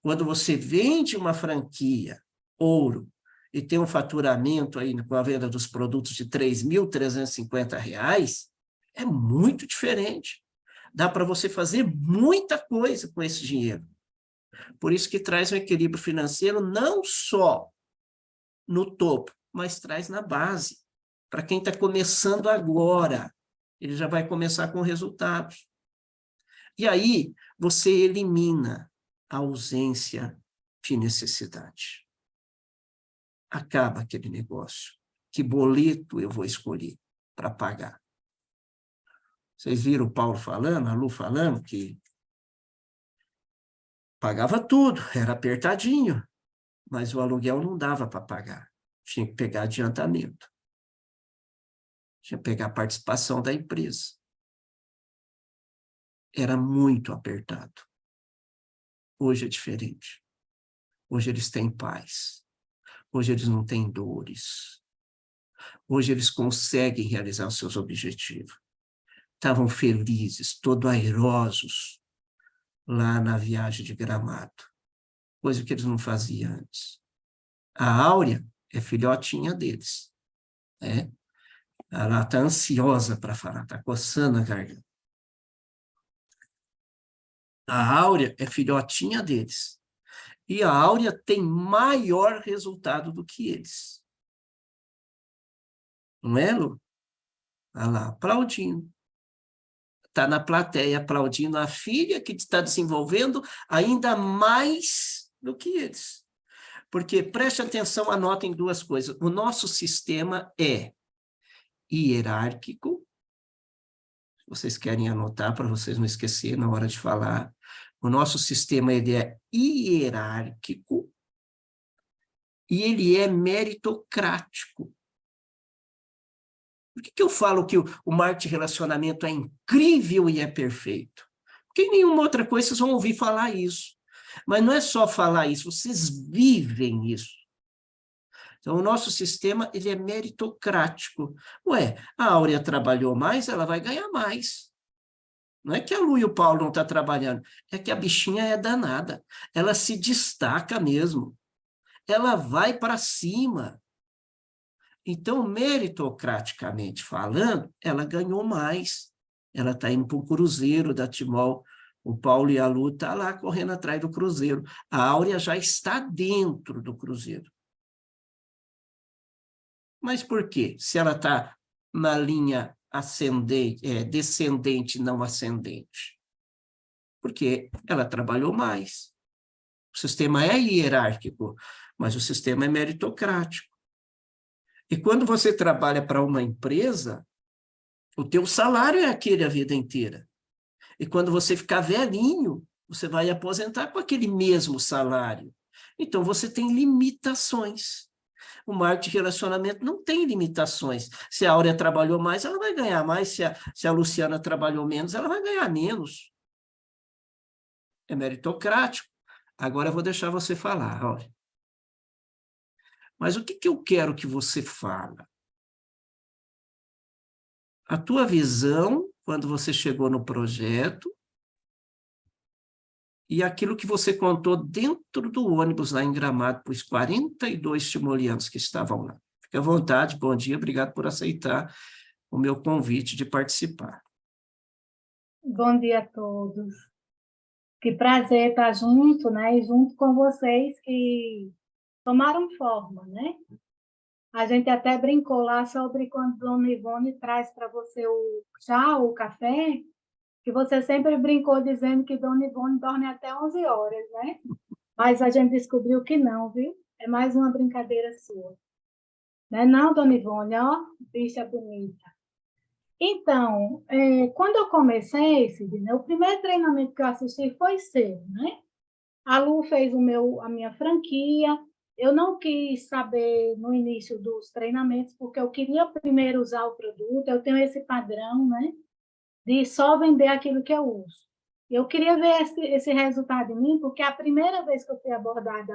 Quando você vende uma franquia, ouro, e tem um faturamento aí com a venda dos produtos de R$ 3.350, é muito diferente. Dá para você fazer muita coisa com esse dinheiro. Por isso que traz um equilíbrio financeiro não só no topo, mas traz na base. Para quem está começando agora, ele já vai começar com resultados. E aí, você elimina a ausência de necessidade. Acaba aquele negócio. Que boleto eu vou escolher para pagar? Vocês viram o Paulo falando, a Lu falando, que pagava tudo, era apertadinho, mas o aluguel não dava para pagar. Tinha que pegar adiantamento. Tinha que pegar a participação da empresa. Era muito apertado. Hoje é diferente. Hoje eles têm paz. Hoje eles não têm dores. Hoje eles conseguem realizar os seus objetivos. Estavam felizes, todo airosos, lá na viagem de Gramado. Coisa que eles não faziam antes. A Áurea é filhotinha deles. Né? Ela está ansiosa para falar, está coçando a garganta. A Áurea é filhotinha deles. E a Áurea tem maior resultado do que eles. Não é, Lu? Olha lá, aplaudindo. Está na plateia aplaudindo a filha que está desenvolvendo ainda mais do que eles. Porque, preste atenção, anotem duas coisas. O nosso sistema é hierárquico. Se vocês querem anotar, para vocês não esquecerem na hora de falar. O nosso sistema ele é hierárquico e ele é meritocrático. Por que eu falo que o marketing de relacionamento é incrível e é perfeito? Porque em nenhuma outra coisa vocês vão ouvir falar isso. Mas não é só falar isso, vocês vivem isso. Então, o nosso sistema ele é meritocrático. Ué, a Áurea trabalhou mais, ela vai ganhar mais. Não é que a Lu e o Paulo não estão trabalhando, é que a bichinha é danada. Ela se destaca mesmo. Ela vai para cima. Então, meritocraticamente falando, ela ganhou mais. Ela está indo para o Cruzeiro da Timol. O Paulo e a Lu estão lá correndo atrás do Cruzeiro. A Áurea já está dentro do Cruzeiro. Mas por quê? Se ela está na linha ascendente, descendente, não ascendente? Porque ela trabalhou mais. O sistema é hierárquico, mas o sistema é meritocrático. E quando você trabalha para uma empresa, o teu salário é aquele a vida inteira. E quando você ficar velhinho, você vai aposentar com aquele mesmo salário. Então, você tem limitações. O marketing de relacionamento não tem limitações. Se a Áurea trabalhou mais, ela vai ganhar mais. Se a Luciana trabalhou menos, ela vai ganhar menos. É meritocrático. Agora eu vou deixar você falar, Áurea. Mas o que eu quero que você fala? A tua visão, quando você chegou no projeto, e aquilo que você contou dentro do ônibus lá em Gramado para os 42 timoleanos que estavam lá. Fique à vontade, bom dia, obrigado por aceitar o meu convite de participar. Bom dia a todos. Que prazer estar junto, né? E junto com vocês que tomaram forma, né? A gente até brincou lá sobre quando Dona Ivone traz para você o chá, o café, que você sempre brincou dizendo que Dona Ivone dorme até 11 horas, né? Mas a gente descobriu que não, viu? É mais uma brincadeira sua. Não é não, Dona Ivone? Ó, bicha bonita. Então, quando eu comecei, Sidney, o primeiro treinamento que eu assisti foi seu, né? A Lu fez a minha franquia. Eu não quis saber no início dos treinamentos, porque eu queria primeiro usar o produto. Eu tenho esse padrão, né? De só vender aquilo que eu uso. Eu queria ver esse resultado em mim, porque a primeira vez que eu fui abordada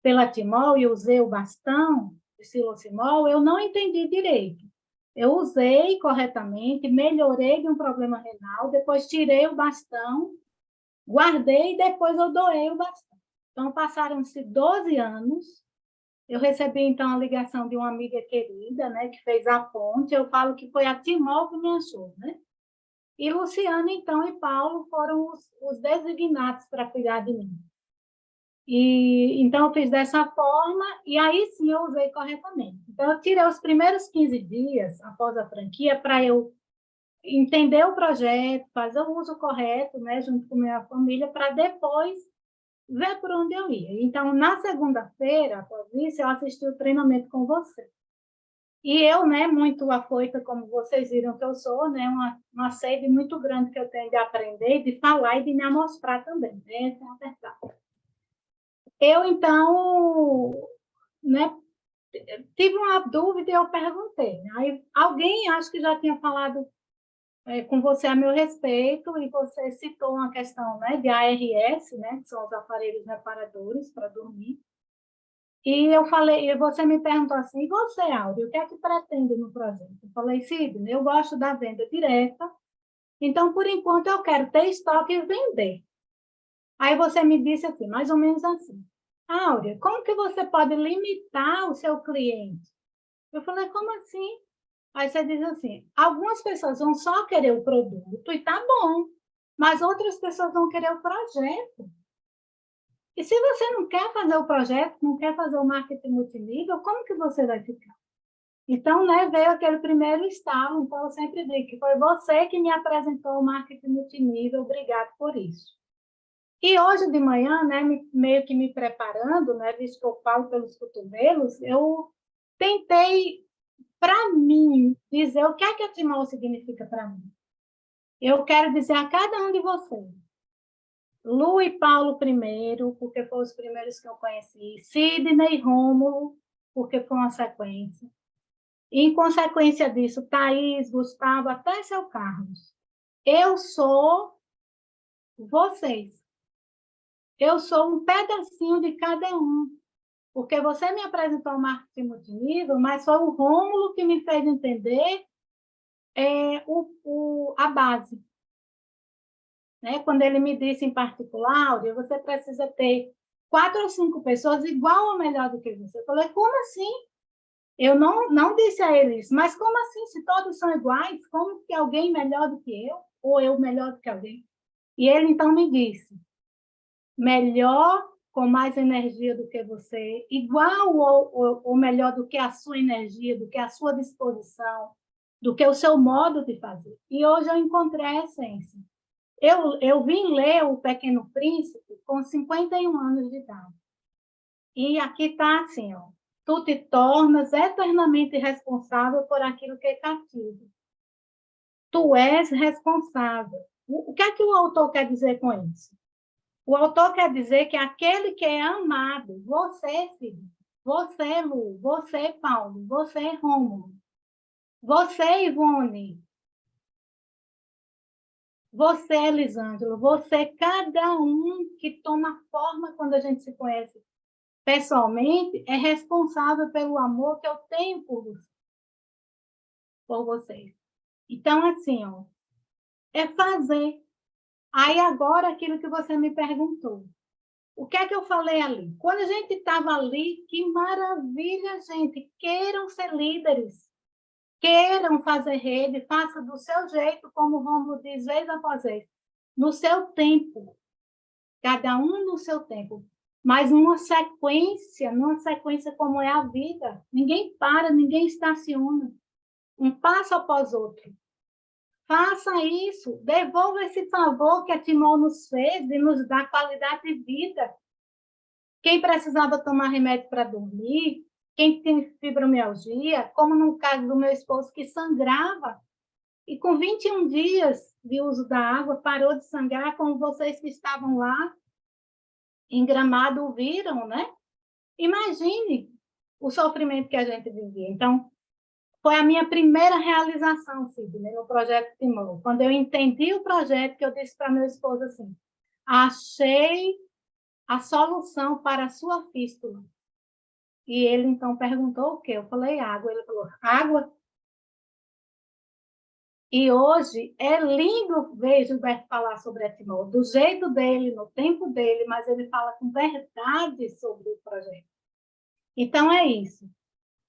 pela Timol e usei o bastão de Silocimol, eu não entendi direito. Eu usei corretamente, melhorei de um problema renal, depois tirei o bastão, guardei e depois eu doei o bastão. Então, passaram-se 12 anos, eu recebi, então, a ligação de uma amiga querida, né, que fez a ponte, eu falo que foi a Timol que me achou, né? E Luciana, então, e Paulo foram os designados para cuidar de mim. E, então, eu fiz dessa forma, e aí sim eu usei corretamente. Então, eu tirei os primeiros 15 dias após a franquia para eu entender o projeto, fazer o uso correto, né, junto com a minha família, para depois ver por onde eu ia. Então, na segunda-feira, após isso, eu assisti o treinamento com você. E eu, né, muito afoita, como vocês viram que eu sou, né, uma sede muito grande que eu tenho de aprender, de falar e de me amostrar também, né, essa é a verdade. Eu, então, né, tive uma dúvida e eu perguntei. Aí alguém, acho que já tinha falado com você a meu respeito, e você citou uma questão, né, de ARS, né, que são os aparelhos reparadores para dormir. E eu falei, e você me perguntou assim, e você, Áurea, o que é que pretende no projeto? Eu falei, Sidney, eu gosto da venda direta, então, por enquanto, eu quero ter estoque e vender. Aí você me disse assim, mais ou menos assim, Áurea, como que você pode limitar o seu cliente? Eu falei, como assim? Aí você diz assim, algumas pessoas vão só querer o produto e tá bom, mas outras pessoas vão querer o projeto. E se você não quer fazer o projeto, não quer fazer o marketing multinível, como que você vai ficar? Então, né, veio aquele primeiro estalo, então eu sempre digo que foi você que me apresentou o marketing multinível, obrigado por isso. E hoje de manhã, né, meio que me preparando, né, visto que eu falo pelos cotovelos, eu tentei, para mim, dizer o que é que a Timol significa para mim. Eu quero dizer a cada um de vocês, Lu e Paulo primeiro, porque foram os primeiros que eu conheci, Sidney e Rômulo, porque foi uma sequência. E, em consequência disso, Thaís, Gustavo, até seu Carlos. Eu sou vocês. Eu sou um pedacinho de cada um. Porque você me apresentou o marketing multinível, mas foi o Rômulo que me fez entender a base. Né? Quando ele me disse em particular, Áurea, você precisa ter 4 ou 5 pessoas igual ou melhor do que você. Eu falei, como assim? Eu não disse a ele isso, mas como assim, se todos são iguais, como que alguém melhor do que eu, ou eu melhor do que alguém? E ele então me disse, melhor, com mais energia do que você, igual ou melhor do que a sua energia, do que a sua disposição, do que o seu modo de fazer. E hoje eu encontrei a essência. Eu vim ler O Pequeno Príncipe com 51 anos de idade. E aqui está assim, ó. Tu te tornas eternamente responsável por aquilo que é cativo. Tu és responsável. O que é que o autor quer dizer com isso? O autor quer dizer que aquele que é amado, você, filho, você, Lu, você, Paulo, você, Rômulo, você, Ivone, você, Elisângelo, você, cada um que toma forma quando a gente se conhece pessoalmente, é responsável pelo amor que eu tenho por vocês. Então, assim, ó, é fazer. Aí, agora, aquilo que você me perguntou. O que é que eu falei ali? Quando a gente estava ali, que maravilha, gente! Queiram ser líderes, queiram fazer rede, faça do seu jeito, como o Rômulo diz, vez após vez, no seu tempo, cada um no seu tempo, mas numa sequência como é a vida. Ninguém para, ninguém estaciona, um passo após outro. Faça isso, devolva esse favor que a Timon nos fez de nos dar qualidade de vida. Quem precisava tomar remédio para dormir, quem tem fibromialgia, como no caso do meu esposo, que sangrava, e com 21 dias de uso da água, parou de sangrar, como vocês que estavam lá em Gramado viram, né? Imagine o sofrimento que a gente vivia. Então, foi a minha primeira realização, Sidney, no projeto Timor. Quando eu entendi o projeto, que eu disse para meu esposo assim, achei a solução para a sua fístula. E ele, então, perguntou o quê? Eu falei, água. Ele falou, água? E hoje é lindo ver Gilberto falar sobre Etimol, do jeito dele, no tempo dele, mas ele fala com verdade sobre o projeto. Então, é isso.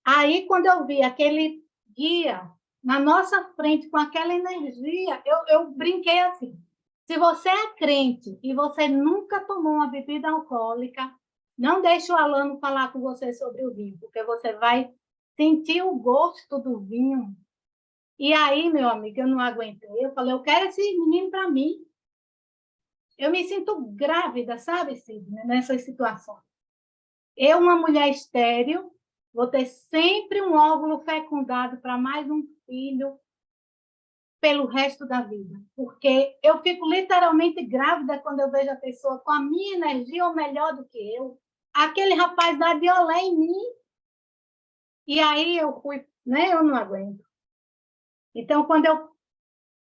Aí, quando eu vi aquele guia na nossa frente, com aquela energia, eu brinquei assim, se você é crente e você nunca tomou uma bebida alcoólica, não deixe o Alano falar com você sobre o vinho, porque você vai sentir o gosto do vinho. E aí, meu amigo, eu não aguentei. Eu falei, eu quero esse menino para mim. Eu me sinto grávida, sabe, Sidney, nessas situações. Eu, uma mulher estéril, vou ter sempre um óvulo fecundado para mais um filho pelo resto da vida. Porque eu fico literalmente grávida quando eu vejo a pessoa com a minha energia ou melhor do que eu. Aquele rapaz dá de olé em mim. E aí eu fui, né? Eu não aguento. Então, quando eu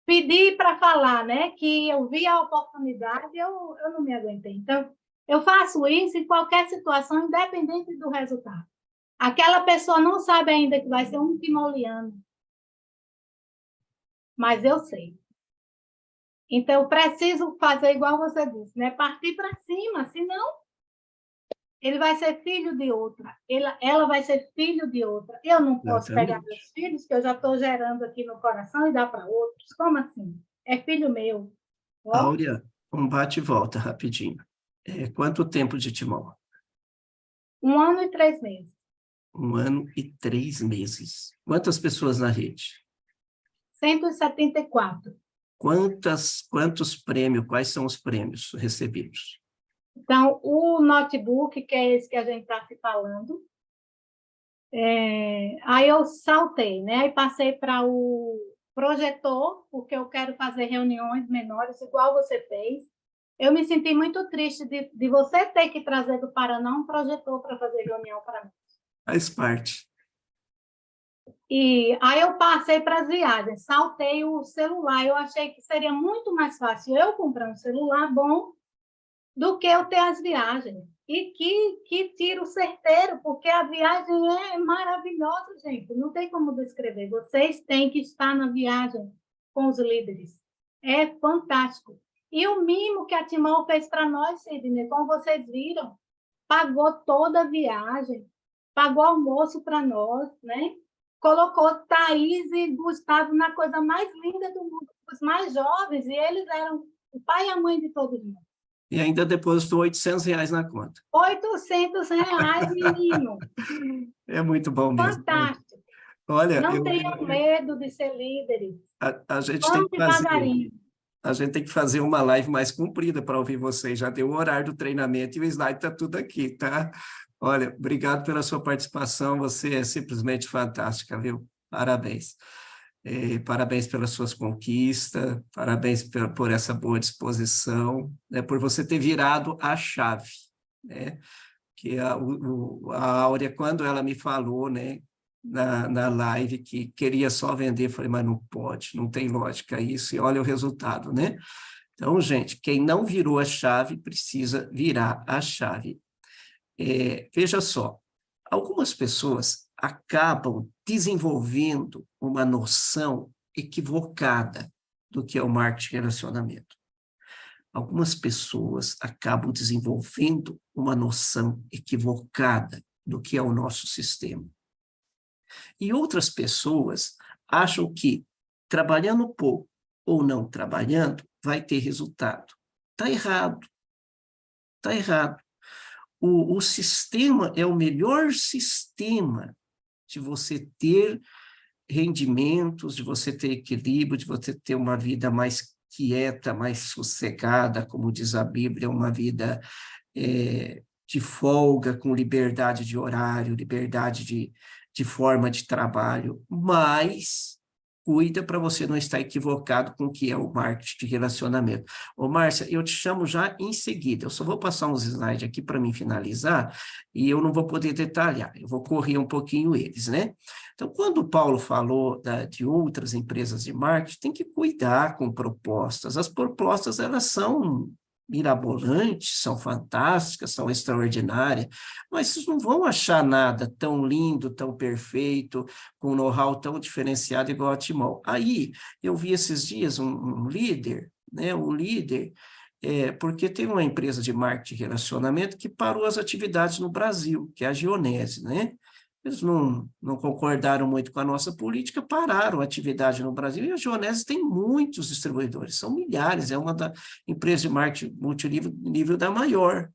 pedi para falar, né, que eu vi a oportunidade, eu não me aguentei. Então, eu faço isso em qualquer situação, independente do resultado. Aquela pessoa não sabe ainda que vai ser um timoliano, mas eu sei. Então, eu preciso fazer igual você disse, né? Partir para cima, senão ele vai ser filho de outra, ela vai ser filho de outra. Eu não posso pegar meus filhos, que eu já estou gerando aqui no coração, e dar para outros. Como assim? É filho meu. Áurea, um bate e volta rapidinho. Quanto tempo de Timor? 1 ano e 3 meses. 1 ano e 3 meses. Quantas pessoas na rede? 174. Quantos prêmios, quais são os prêmios recebidos? Então, o notebook, que é esse que a gente está se falando, aí eu saltei, né? Aí passei para o projetor, porque eu quero fazer reuniões menores, igual você fez. Eu me senti muito triste de você ter que trazer do Paraná um projetor para fazer reunião para mim. Faz parte. E aí eu passei para as viagens, saltei o celular. Eu achei que seria muito mais fácil eu comprar um celular bom do que eu ter as viagens. E que tiro certeiro, porque a viagem é maravilhosa, gente. Não tem como descrever. Vocês têm que estar na viagem com os líderes. É fantástico. E o mimo que a Timol fez para nós, Sidney, como vocês viram, pagou toda a viagem. pagou almoço para nós, né? Colocou Thaís e Gustavo na coisa mais linda do mundo, os mais jovens, e eles eram o pai e a mãe de todos nós. E ainda depositou R$ 800 na conta. R$ 800, menino. É muito bom mesmo. Fantástico. Olha, Não tenham medo de ser líderes. a gente tem Vamos que fazer, devagarinho. a gente tem que fazer uma live mais comprida para ouvir vocês. Já deu o horário do treinamento e o slide está tudo aqui, tá? Olha, obrigado pela sua participação, você é simplesmente fantástica, viu? Parabéns. Parabéns pelas suas conquistas, parabéns por essa boa disposição, né, por você ter virado a chave, né? Que a Áurea, quando ela me falou, né, na live, que queria só vender, eu falei, mas não pode, não tem lógica isso, e olha o resultado, né? Então, gente, quem não virou a chave, precisa virar a chave. Veja só, algumas pessoas acabam desenvolvendo uma noção equivocada do que é o marketing de relacionamento. Algumas pessoas acabam desenvolvendo uma noção equivocada do que é o nosso sistema. E outras pessoas acham que trabalhando pouco ou não trabalhando vai ter resultado. Está errado. Está errado. O sistema é o melhor sistema de você ter rendimentos, de você ter equilíbrio, de você ter uma vida mais quieta, mais sossegada, como diz a Bíblia, uma vida de folga, com liberdade de horário, liberdade de forma de trabalho, mas cuida para você não estar equivocado com o que é o marketing de relacionamento. Ô, Márcia, eu te chamo já em seguida, eu só vou passar uns slides aqui para mim finalizar, e eu não vou poder detalhar, eu vou correr um pouquinho eles, né? Então, quando o Paulo falou de outras empresas de marketing, tem que cuidar com propostas. As propostas, elas são mirabolantes, são fantásticas, são extraordinárias, mas vocês não vão achar nada tão lindo, tão perfeito, com know-how tão diferenciado igual a Timol. Aí, eu vi esses dias um líder, né, porque tem uma empresa de marketing de relacionamento que parou as atividades no Brasil, que é a Gionese, né? Eles não concordaram muito com a nossa política, pararam a atividade no Brasil, e a Gionese tem muitos distribuidores, são milhares, é uma da empresa de marketing multinível da maior.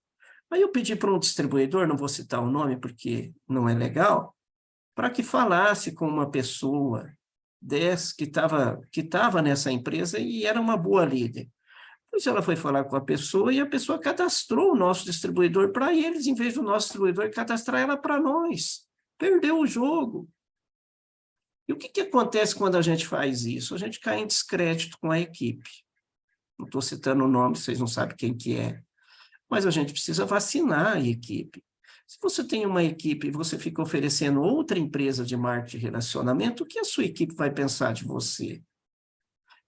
Aí eu pedi para um distribuidor, não vou citar o nome porque não é legal, para que falasse com uma pessoa que estava nessa empresa e era uma boa líder. Pois ela foi falar com a pessoa e a pessoa cadastrou o nosso distribuidor para eles, em vez do nosso distribuidor cadastrar ela para nós. Perdeu o jogo. E o que acontece quando a gente faz isso? A gente cai em descrédito com a equipe. Não estou citando o nome, vocês não sabem quem que é. Mas a gente precisa vacinar a equipe. Se você tem uma equipe e você fica oferecendo outra empresa de marketing de relacionamento, o que a sua equipe vai pensar de você?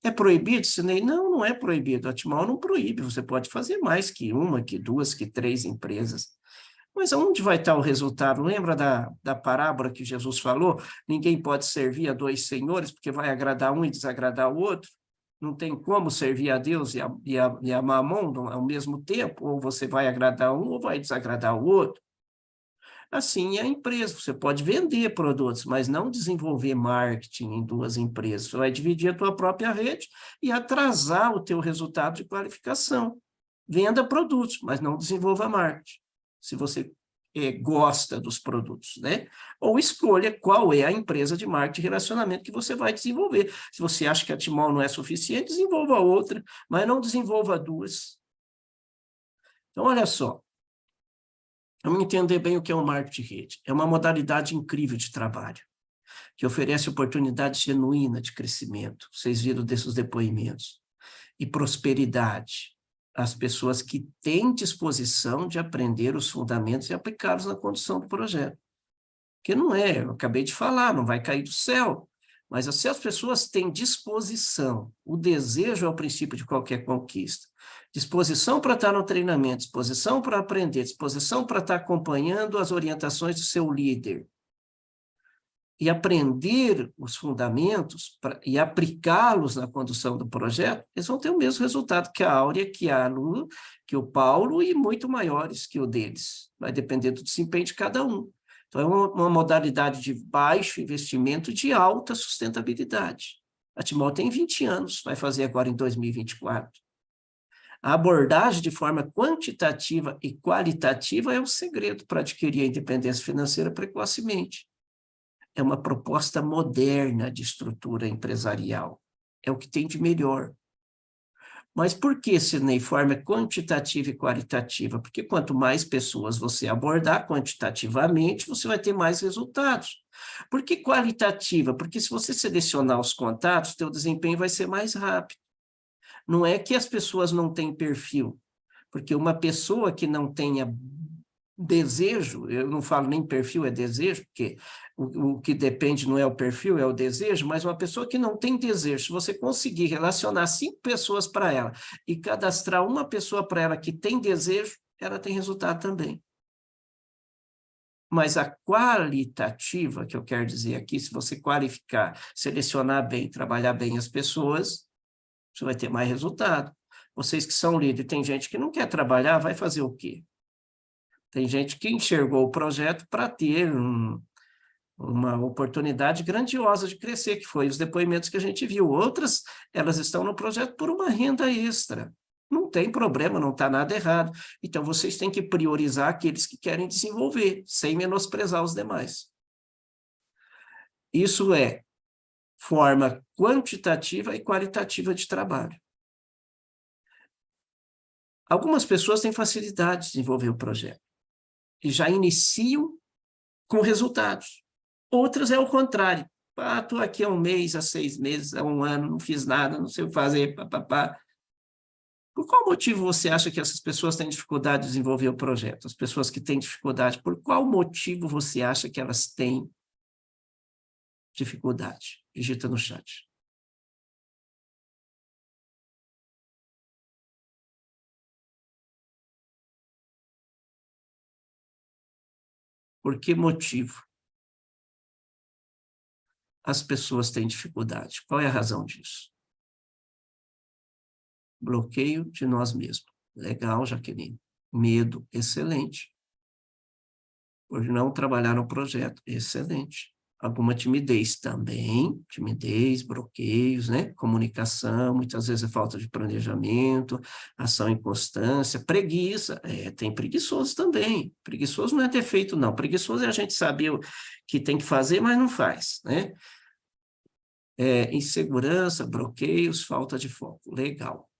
É proibido, Sinei? Não, não é proibido. A Timol não proíbe. Você pode fazer mais que uma, que duas, que três empresas. Mas aonde vai estar o resultado? Lembra da parábola que Jesus falou? Ninguém pode servir a dois senhores, porque vai agradar um e desagradar o outro. Não tem como servir a Deus e a Mamon ao mesmo tempo, ou você vai agradar um ou vai desagradar o outro. Assim é a empresa, você pode vender produtos, mas não desenvolver marketing em duas empresas. Você vai dividir a tua própria rede e atrasar o teu resultado de qualificação. Venda produtos, mas não desenvolva marketing. Se você gosta dos produtos, né? Ou escolha qual é a empresa de marketing e relacionamento que você vai desenvolver. Se você acha que a Timol não é suficiente, desenvolva outra, mas não desenvolva duas. Então, olha só. Vamos entender bem o que é o marketing de rede. É uma modalidade incrível de trabalho, que oferece oportunidade genuína de crescimento. Vocês viram desses depoimentos. E prosperidade. As pessoas que têm disposição de aprender os fundamentos e aplicá-los na condução do projeto. Porque não é, eu acabei de falar, não vai cair do céu. Mas se as pessoas têm disposição, o desejo é o princípio de qualquer conquista. Disposição para estar no treinamento, disposição para aprender, disposição para estar acompanhando as orientações do seu líder. E aprender os fundamentos e aplicá-los na condução do projeto, eles vão ter o mesmo resultado que a Áurea, que a Lu, que o Paulo, e muito maiores que o deles. Vai depender do desempenho de cada um. Então, é uma modalidade de baixo investimento de alta sustentabilidade. A Timol tem 20 anos, vai fazer agora em 2024. A abordagem de forma quantitativa e qualitativa é o segredo para adquirir a independência financeira precocemente. É uma proposta moderna de estrutura empresarial. É o que tem de melhor. Mas por que, Sidney, forma quantitativa e qualitativa? Porque quanto mais pessoas você abordar quantitativamente, você vai ter mais resultados. Por que qualitativa? Porque se você selecionar os contatos, teu desempenho vai ser mais rápido. Não é que as pessoas não têm perfil, porque uma pessoa que não tenha desejo, eu não falo nem perfil, é desejo, porque o que depende não é o perfil, é o desejo, mas uma pessoa que não tem desejo, se você conseguir relacionar 5 pessoas para ela e cadastrar uma pessoa para ela que tem desejo, ela tem resultado também. Mas a qualitativa, que eu quero dizer aqui, se você qualificar, selecionar bem, trabalhar bem as pessoas, você vai ter mais resultado. Vocês que são líderes, tem gente que não quer trabalhar, vai fazer o quê? Tem gente que enxergou o projeto para ter uma oportunidade grandiosa de crescer, que foi os depoimentos que a gente viu. Outras, elas estão no projeto por uma renda extra. Não tem problema, não está nada errado. Então, vocês têm que priorizar aqueles que querem desenvolver, sem menosprezar os demais. Isso é forma quantitativa e qualitativa de trabalho. Algumas pessoas têm facilidade de desenvolver o projeto e já iniciam com resultados. Outras é o contrário. Ah, estou aqui há 1 mês, há 6 meses, há 1 ano, não fiz nada, não sei o que fazer, papapá. Por qual motivo você acha que essas pessoas têm dificuldade de desenvolver o projeto? As pessoas que têm dificuldade, por qual motivo você acha que elas têm dificuldade? Digita no chat. Por que motivo as pessoas têm dificuldade? Qual é a razão disso? Bloqueio de nós mesmos. Legal, Jaqueline. Medo, excelente. Por não trabalhar no projeto, excelente. Alguma timidez também, timidez, bloqueios, né? Comunicação, muitas vezes é falta de planejamento, ação e constância, preguiça, tem preguiçoso também. Preguiçoso não é defeito, não. Preguiçoso é a gente saber o que tem que fazer, mas não faz, né? Insegurança, bloqueios, falta de foco. Legal.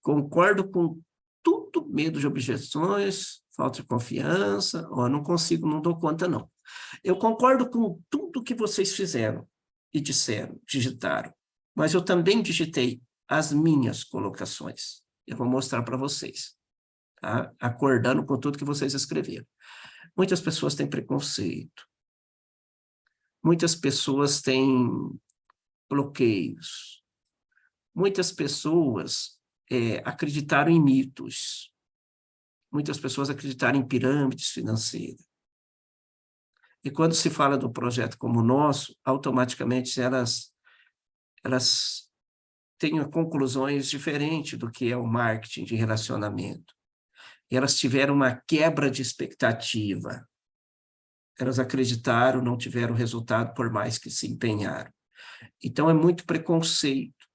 Concordo com tudo, medo de objeções, falta de confiança, não consigo, não dou conta, não. Eu concordo com tudo que vocês fizeram e disseram, digitaram, mas eu também digitei as minhas colocações. Eu vou mostrar para vocês, tá? Acordando com tudo que vocês escreveram. Muitas pessoas têm preconceito, muitas pessoas têm bloqueios, muitas pessoas acreditaram em mitos, muitas pessoas acreditaram em pirâmides financeiras. E quando se fala do projeto como o nosso, automaticamente elas têm conclusões diferentes do que é o marketing de relacionamento. E elas tiveram uma quebra de expectativa. Elas acreditaram, não tiveram resultado por mais que se empenharam. Então, é muito preconceito.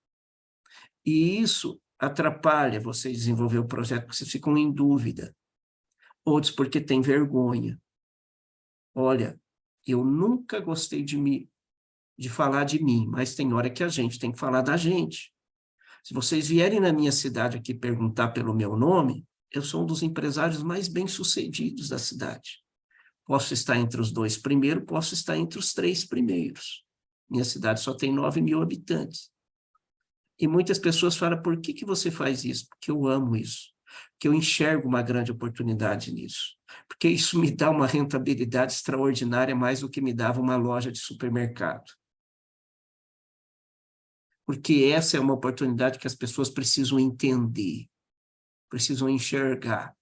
E isso atrapalha vocês desenvolver o projeto, porque vocês ficam em dúvida. Outros porque têm vergonha. Olha, eu nunca gostei de falar de mim, mas tem hora que a gente tem que falar da gente. Se vocês vierem na minha cidade aqui perguntar pelo meu nome, eu sou um dos empresários mais bem-sucedidos da cidade. Posso estar entre os 2 primeiros, posso estar entre os 3 primeiros. Minha cidade só tem 9.000 habitantes. E muitas pessoas falam, por que você faz isso? Porque eu amo isso. Porque eu enxergo uma grande oportunidade nisso. Porque isso me dá uma rentabilidade extraordinária, mais do que me dava uma loja de supermercado. Porque essa é uma oportunidade que as pessoas precisam entender, precisam enxergar,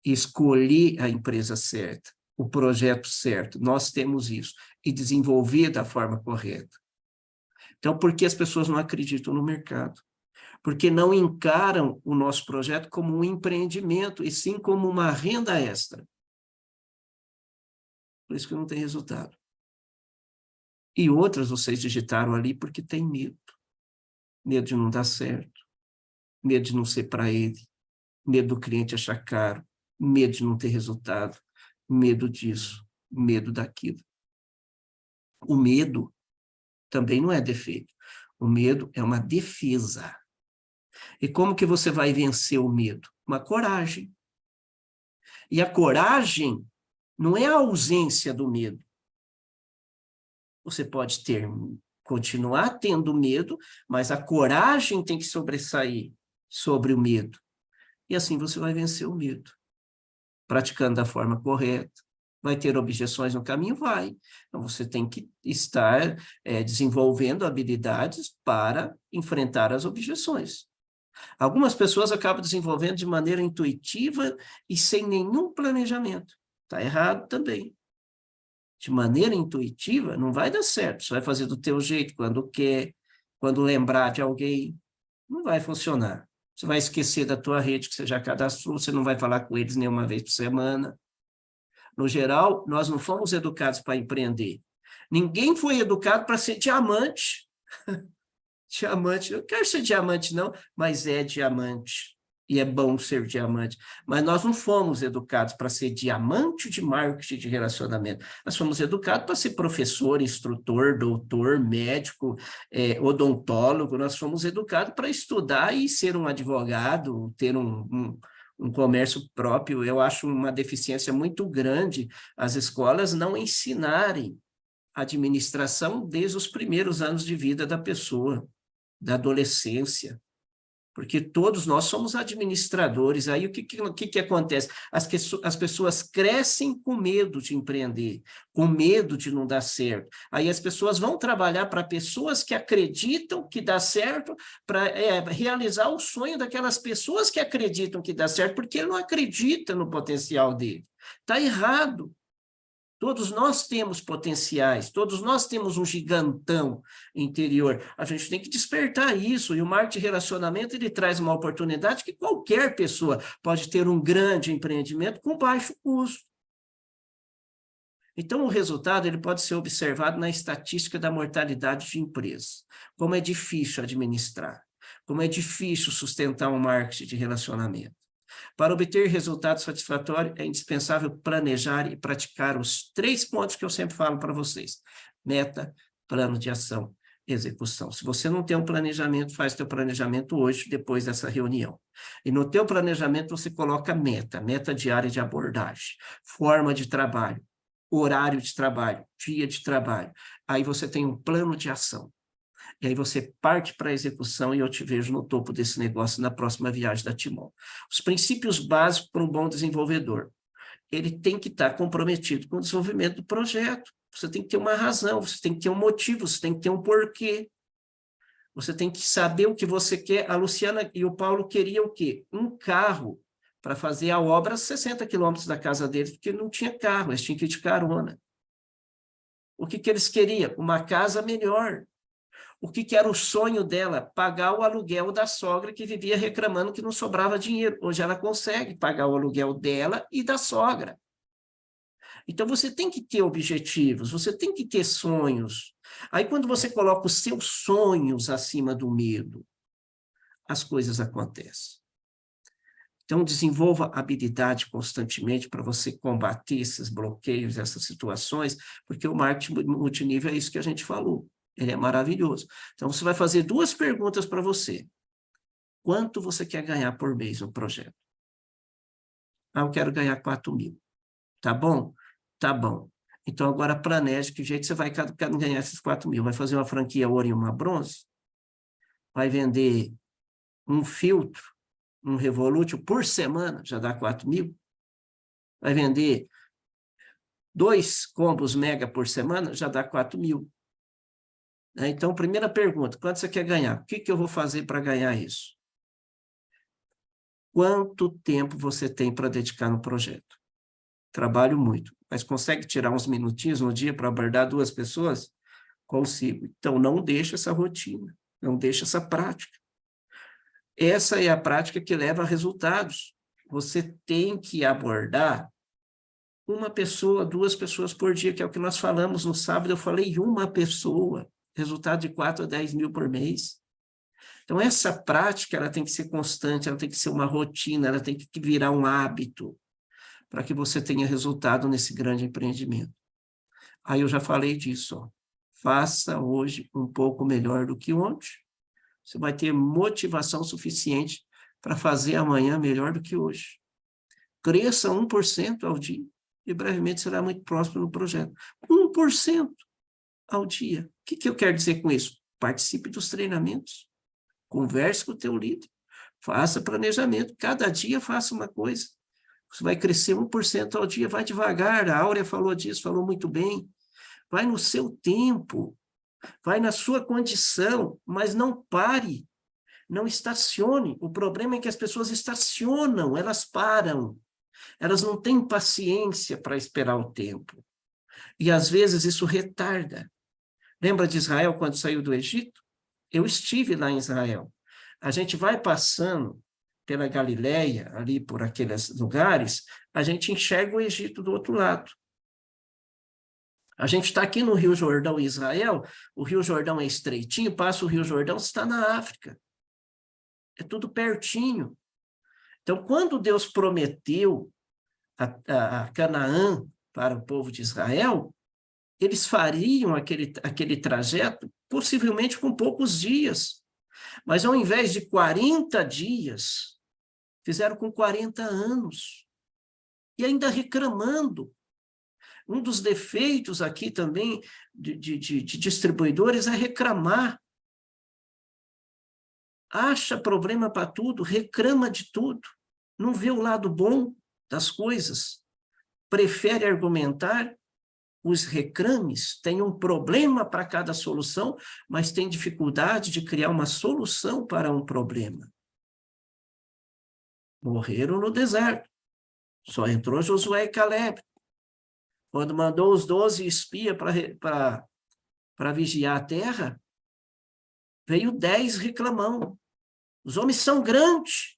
escolher a empresa certa, o projeto certo, nós temos isso, e desenvolver da forma correta. Então, por que as pessoas não acreditam no mercado? Porque não encaram o nosso projeto como um empreendimento, e sim como uma renda extra. Por isso que não tem resultado. E outras vocês digitaram ali porque tem medo. Medo de não dar certo, medo de não ser para ele, medo do cliente achar caro, medo de não ter resultado, medo disso, medo daquilo. O medo também não é defeito. O medo é uma defesa. E como que você vai vencer o medo? Uma coragem. E a coragem não é a ausência do medo. Você pode continuar tendo medo, mas a coragem tem que sobressair sobre o medo. E assim você vai vencer o medo. Praticando da forma correta. Vai ter objeções no caminho? Vai. Então, você tem que estar desenvolvendo habilidades para enfrentar as objeções. Algumas pessoas acabam desenvolvendo de maneira intuitiva e sem nenhum planejamento. Está errado também. De maneira intuitiva, não vai dar certo. Você vai fazer do teu jeito, quando quer, quando lembrar de alguém. Não vai funcionar. Você vai esquecer da tua rede que você já cadastrou, você não vai falar com eles nenhuma vez por semana. No geral, nós não fomos educados para empreender. Ninguém foi educado para ser diamante. Diamante, eu quero ser diamante não, mas é diamante. E é bom ser diamante. Mas nós não fomos educados para ser diamante de marketing de relacionamento. Nós fomos educados para ser professor, instrutor, doutor, médico, odontólogo. Nós fomos educados para estudar e ser um advogado, ter um comércio próprio. Eu acho uma deficiência muito grande as escolas não ensinarem administração desde os primeiros anos de vida da pessoa, da adolescência. Porque todos nós somos administradores. Aí o que acontece? As pessoas crescem com medo de empreender, com medo de não dar certo. Aí as pessoas vão trabalhar para pessoas que acreditam que dá certo, para realizar o sonho daquelas pessoas que acreditam que dá certo, porque ele não acredita no potencial dele. Está errado. Todos nós temos potenciais, todos nós temos um gigantão interior. A gente tem que despertar isso, e o marketing de relacionamento ele traz uma oportunidade que qualquer pessoa pode ter um grande empreendimento com baixo custo. Então, o resultado ele pode ser observado na estatística da mortalidade de empresas. Como é difícil administrar, como é difícil sustentar um marketing de relacionamento. Para obter resultados satisfatórios, é indispensável planejar e praticar os 3 pontos que eu sempre falo para vocês. Meta, plano de ação, execução. Se você não tem um planejamento, faz teu planejamento hoje, depois dessa reunião. E no teu planejamento você coloca meta diária de abordagem, forma de trabalho, horário de trabalho, dia de trabalho. Aí você tem um plano de ação. E aí você parte para a execução e eu te vejo no topo desse negócio na próxima viagem da Timon. Os princípios básicos para um bom desenvolvedor. Ele tem que estar comprometido com o desenvolvimento do projeto. Você tem que ter uma razão, você tem que ter um motivo, você tem que ter um porquê. Você tem que saber o que você quer. A Luciana e o Paulo queriam o quê? Um carro para fazer a obra a 60 quilômetros da casa deles, porque não tinha carro, eles tinham que ir de carona. O que eles queriam? Uma casa melhor. O que era o sonho dela? Pagar o aluguel da sogra que vivia reclamando que não sobrava dinheiro. Hoje ela consegue pagar o aluguel dela e da sogra. Então, você tem que ter objetivos, você tem que ter sonhos. Aí, quando você coloca os seus sonhos acima do medo, as coisas acontecem. Então, desenvolva habilidade constantemente para você combater esses bloqueios, essas situações, porque o marketing multinível é isso que a gente falou. Ele é maravilhoso. Então, você vai fazer 2 perguntas para você. Quanto você quer ganhar por mês no projeto? Eu quero ganhar 4.000. Tá bom? Tá bom. Então, agora planeje que jeito você vai ganhar esses 4.000. Vai fazer uma franquia ouro e uma bronze? Vai vender um filtro, um Revolution por semana, já dá 4.000? Vai vender 2 combos mega por semana, já dá 4.000. Então, primeira pergunta, quanto você quer ganhar? O que eu vou fazer para ganhar isso? Quanto tempo você tem para dedicar no projeto? Trabalho muito, mas consegue tirar uns minutinhos no dia para abordar 2 pessoas? Consigo. Então, não deixa essa rotina, não deixa essa prática. Essa é a prática que leva a resultados. Você tem que abordar Uma pessoa, 2 pessoas por dia, que é o que nós falamos no sábado, eu falei uma pessoa, resultado de 4 a 10 mil por mês. Então, essa prática, ela tem que ser constante, ela tem que ser uma rotina, ela tem que virar um hábito, para que você tenha resultado nesse grande empreendimento. Aí eu já falei disso, ó. Faça hoje um pouco melhor do que ontem, você vai ter motivação suficiente para fazer amanhã melhor do que hoje. Cresça 1% ao dia, e brevemente será muito próximo no projeto. 1% ao dia. O que eu quero dizer com isso? Participe dos treinamentos, converse com o teu líder, faça planejamento, cada dia faça uma coisa. Você vai crescer 1% ao dia, vai devagar, a Áurea falou disso, falou muito bem. Vai no seu tempo, vai na sua condição, mas não pare, não estacione. O problema é que as pessoas estacionam, elas param. Elas não têm paciência para esperar o tempo. E, às vezes, isso retarda. Lembra de Israel quando saiu do Egito? Eu estive lá em Israel. A gente vai passando pela Galileia, ali por aqueles lugares, a gente enxerga o Egito do outro lado. A gente está aqui no Rio Jordão, em Israel, o Rio Jordão é estreitinho, passa o Rio Jordão, você está na África. É tudo pertinho. Então, quando Deus prometeu a Canaã para o povo de Israel, eles fariam aquele trajeto possivelmente com poucos dias. Mas ao invés de 40 dias, fizeram com 40 anos. E ainda reclamando. Um dos defeitos aqui também de distribuidores é reclamar. Acha problema para tudo, reclama de tudo. Não vê o lado bom das coisas. Prefere argumentar. Os reclames têm um problema para cada solução, mas têm dificuldade de criar uma solução para um problema. Morreram no deserto. Só entrou Josué e Caleb. Quando mandou os 12 espias para vigiar a terra, veio 10 reclamando. Os homens são grandes,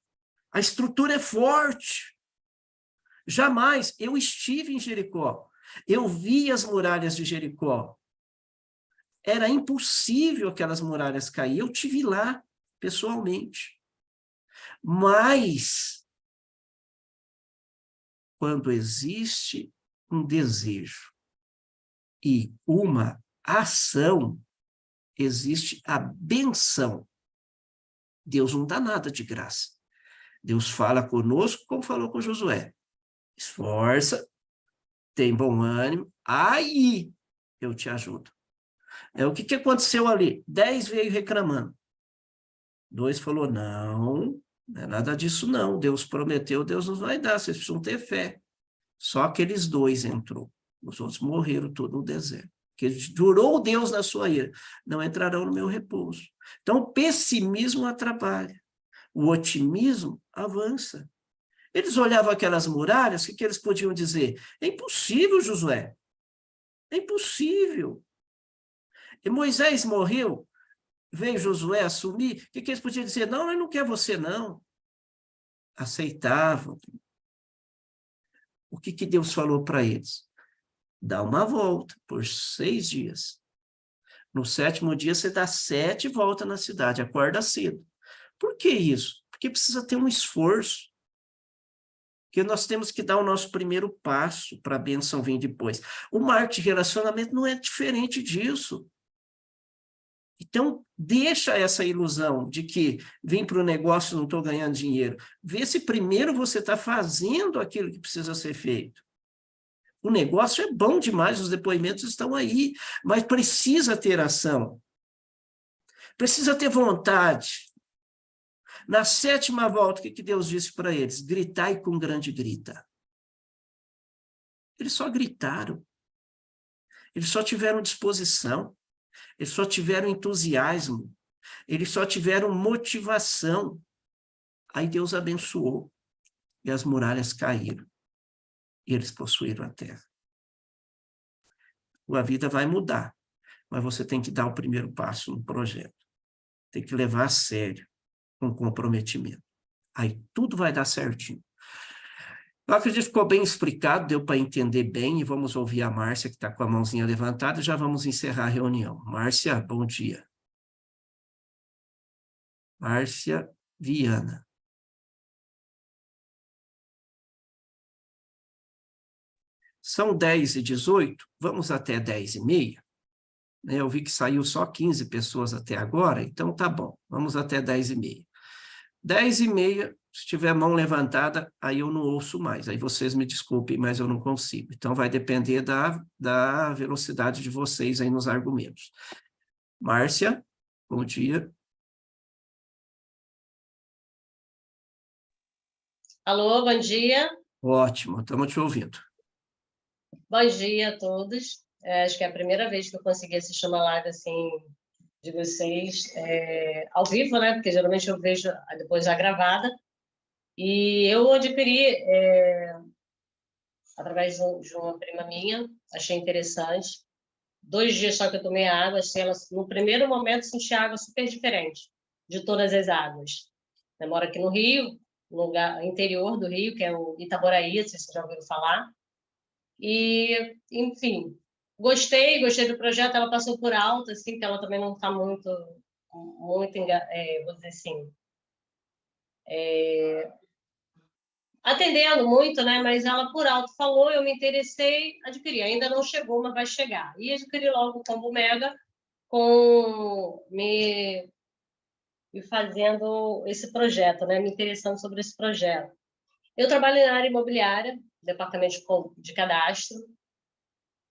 a estrutura é forte. Jamais, eu estive em Jericó, eu vi as muralhas de Jericó. Era impossível aquelas muralhas cair, eu estive lá, pessoalmente. Mas, quando existe um desejo e uma ação, existe a benção. Deus não dá nada de graça. Deus fala conosco como falou com Josué. Esforça, tem bom ânimo, aí eu te ajudo. O que aconteceu ali? 10 veio reclamando. 2 falou, não é nada disso não. Deus prometeu, Deus nos vai dar, vocês precisam ter fé. Só aqueles 2 entrou. Os outros morreram todo no deserto. Que jurou Deus na sua ira, não entrarão no meu repouso. Então, o pessimismo atrapalha. O otimismo avança. Eles olhavam aquelas muralhas, o que eles podiam dizer? É impossível, Josué. É impossível. E Moisés morreu, veio Josué assumir, o que eles podiam dizer? Não, ele não quer você, não. Aceitavam. O que Deus falou para eles? Dá uma volta por 6 dias. No 7º dia, você dá 7 voltas na cidade, acorda cedo. Por que isso? Porque precisa ter um esforço. Porque nós temos que dar o nosso primeiro passo para a bênção vir depois. O marketing de relacionamento não é diferente disso. Então, deixa essa ilusão de que vim para o negócio e não estou ganhando dinheiro. Vê se primeiro você está fazendo aquilo que precisa ser feito. O negócio é bom demais, os depoimentos estão aí, mas precisa ter ação. Precisa ter vontade. Na 7ª volta, o que Deus disse para eles? Gritai com grande grita. Eles só gritaram. Eles só tiveram disposição. Eles só tiveram entusiasmo. Eles só tiveram motivação. Aí Deus abençoou. E as muralhas caíram. E eles possuíram a terra. A vida vai mudar. Mas você tem que dar o primeiro passo no projeto. Tem que levar a sério. Com comprometimento. Aí tudo vai dar certinho. Eu acredito que ficou bem explicado, deu para entender bem, e vamos ouvir a Márcia, que está com a mãozinha levantada, e já vamos encerrar a reunião. Márcia, bom dia. Márcia Viana. São 10h18, vamos até 10h30. Eu vi que saiu só 15 pessoas até agora, então tá bom, vamos até 10h30. 10h30, se tiver mão levantada, aí eu não ouço mais, aí vocês me desculpem, mas eu não consigo. Então vai depender da velocidade de vocês aí nos argumentos. Márcia, bom dia. Alô, bom dia. Ótimo, estamos te ouvindo. Bom dia a todos. Acho que é a primeira vez que eu consegui assistir uma live assim de vocês ao vivo, né? Porque geralmente eu vejo depois já gravada. E eu adquiri através de uma prima minha, achei interessante. 2 dias só que eu tomei a água, achei ela, no primeiro momento senti a água super diferente de todas as águas. Eu moro aqui no Rio, no lugar interior do Rio, que é o Itaboraí, se vocês já ouviram falar. E, enfim, gostei do projeto. Ela passou por alto, assim, que ela também não está muito, vou dizer assim, atendendo muito, né? Mas ela por alto falou, eu me interessei, adquiri. Ainda não chegou, mas vai chegar. E adquiri logo o combo Mega, com me fazendo esse projeto, né? Me interessando sobre esse projeto. Eu trabalho na área imobiliária, departamento de cadastro.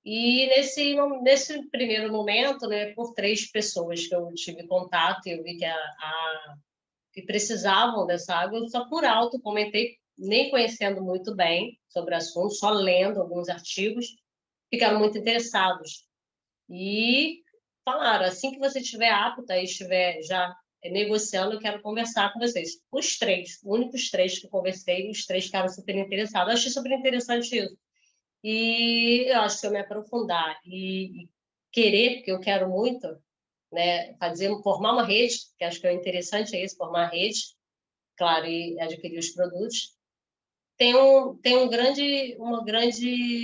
E nesse primeiro momento, né, por 3 pessoas que eu tive contato, eu vi que precisavam dessa água, eu só por alto comentei, nem conhecendo muito bem sobre o assunto, só lendo alguns artigos, ficaram muito interessados. E falaram, assim que você estiver apta e estiver já negociando, eu quero conversar com vocês. Os 3, únicos 3 que eu conversei, os 3 ficaram super interessados. Eu achei super interessante isso. E eu acho que se eu me aprofundar e querer, porque eu quero muito, né, formar uma rede, que acho que é interessante é isso, formar a rede, claro, e adquirir os produtos. Tem uma grande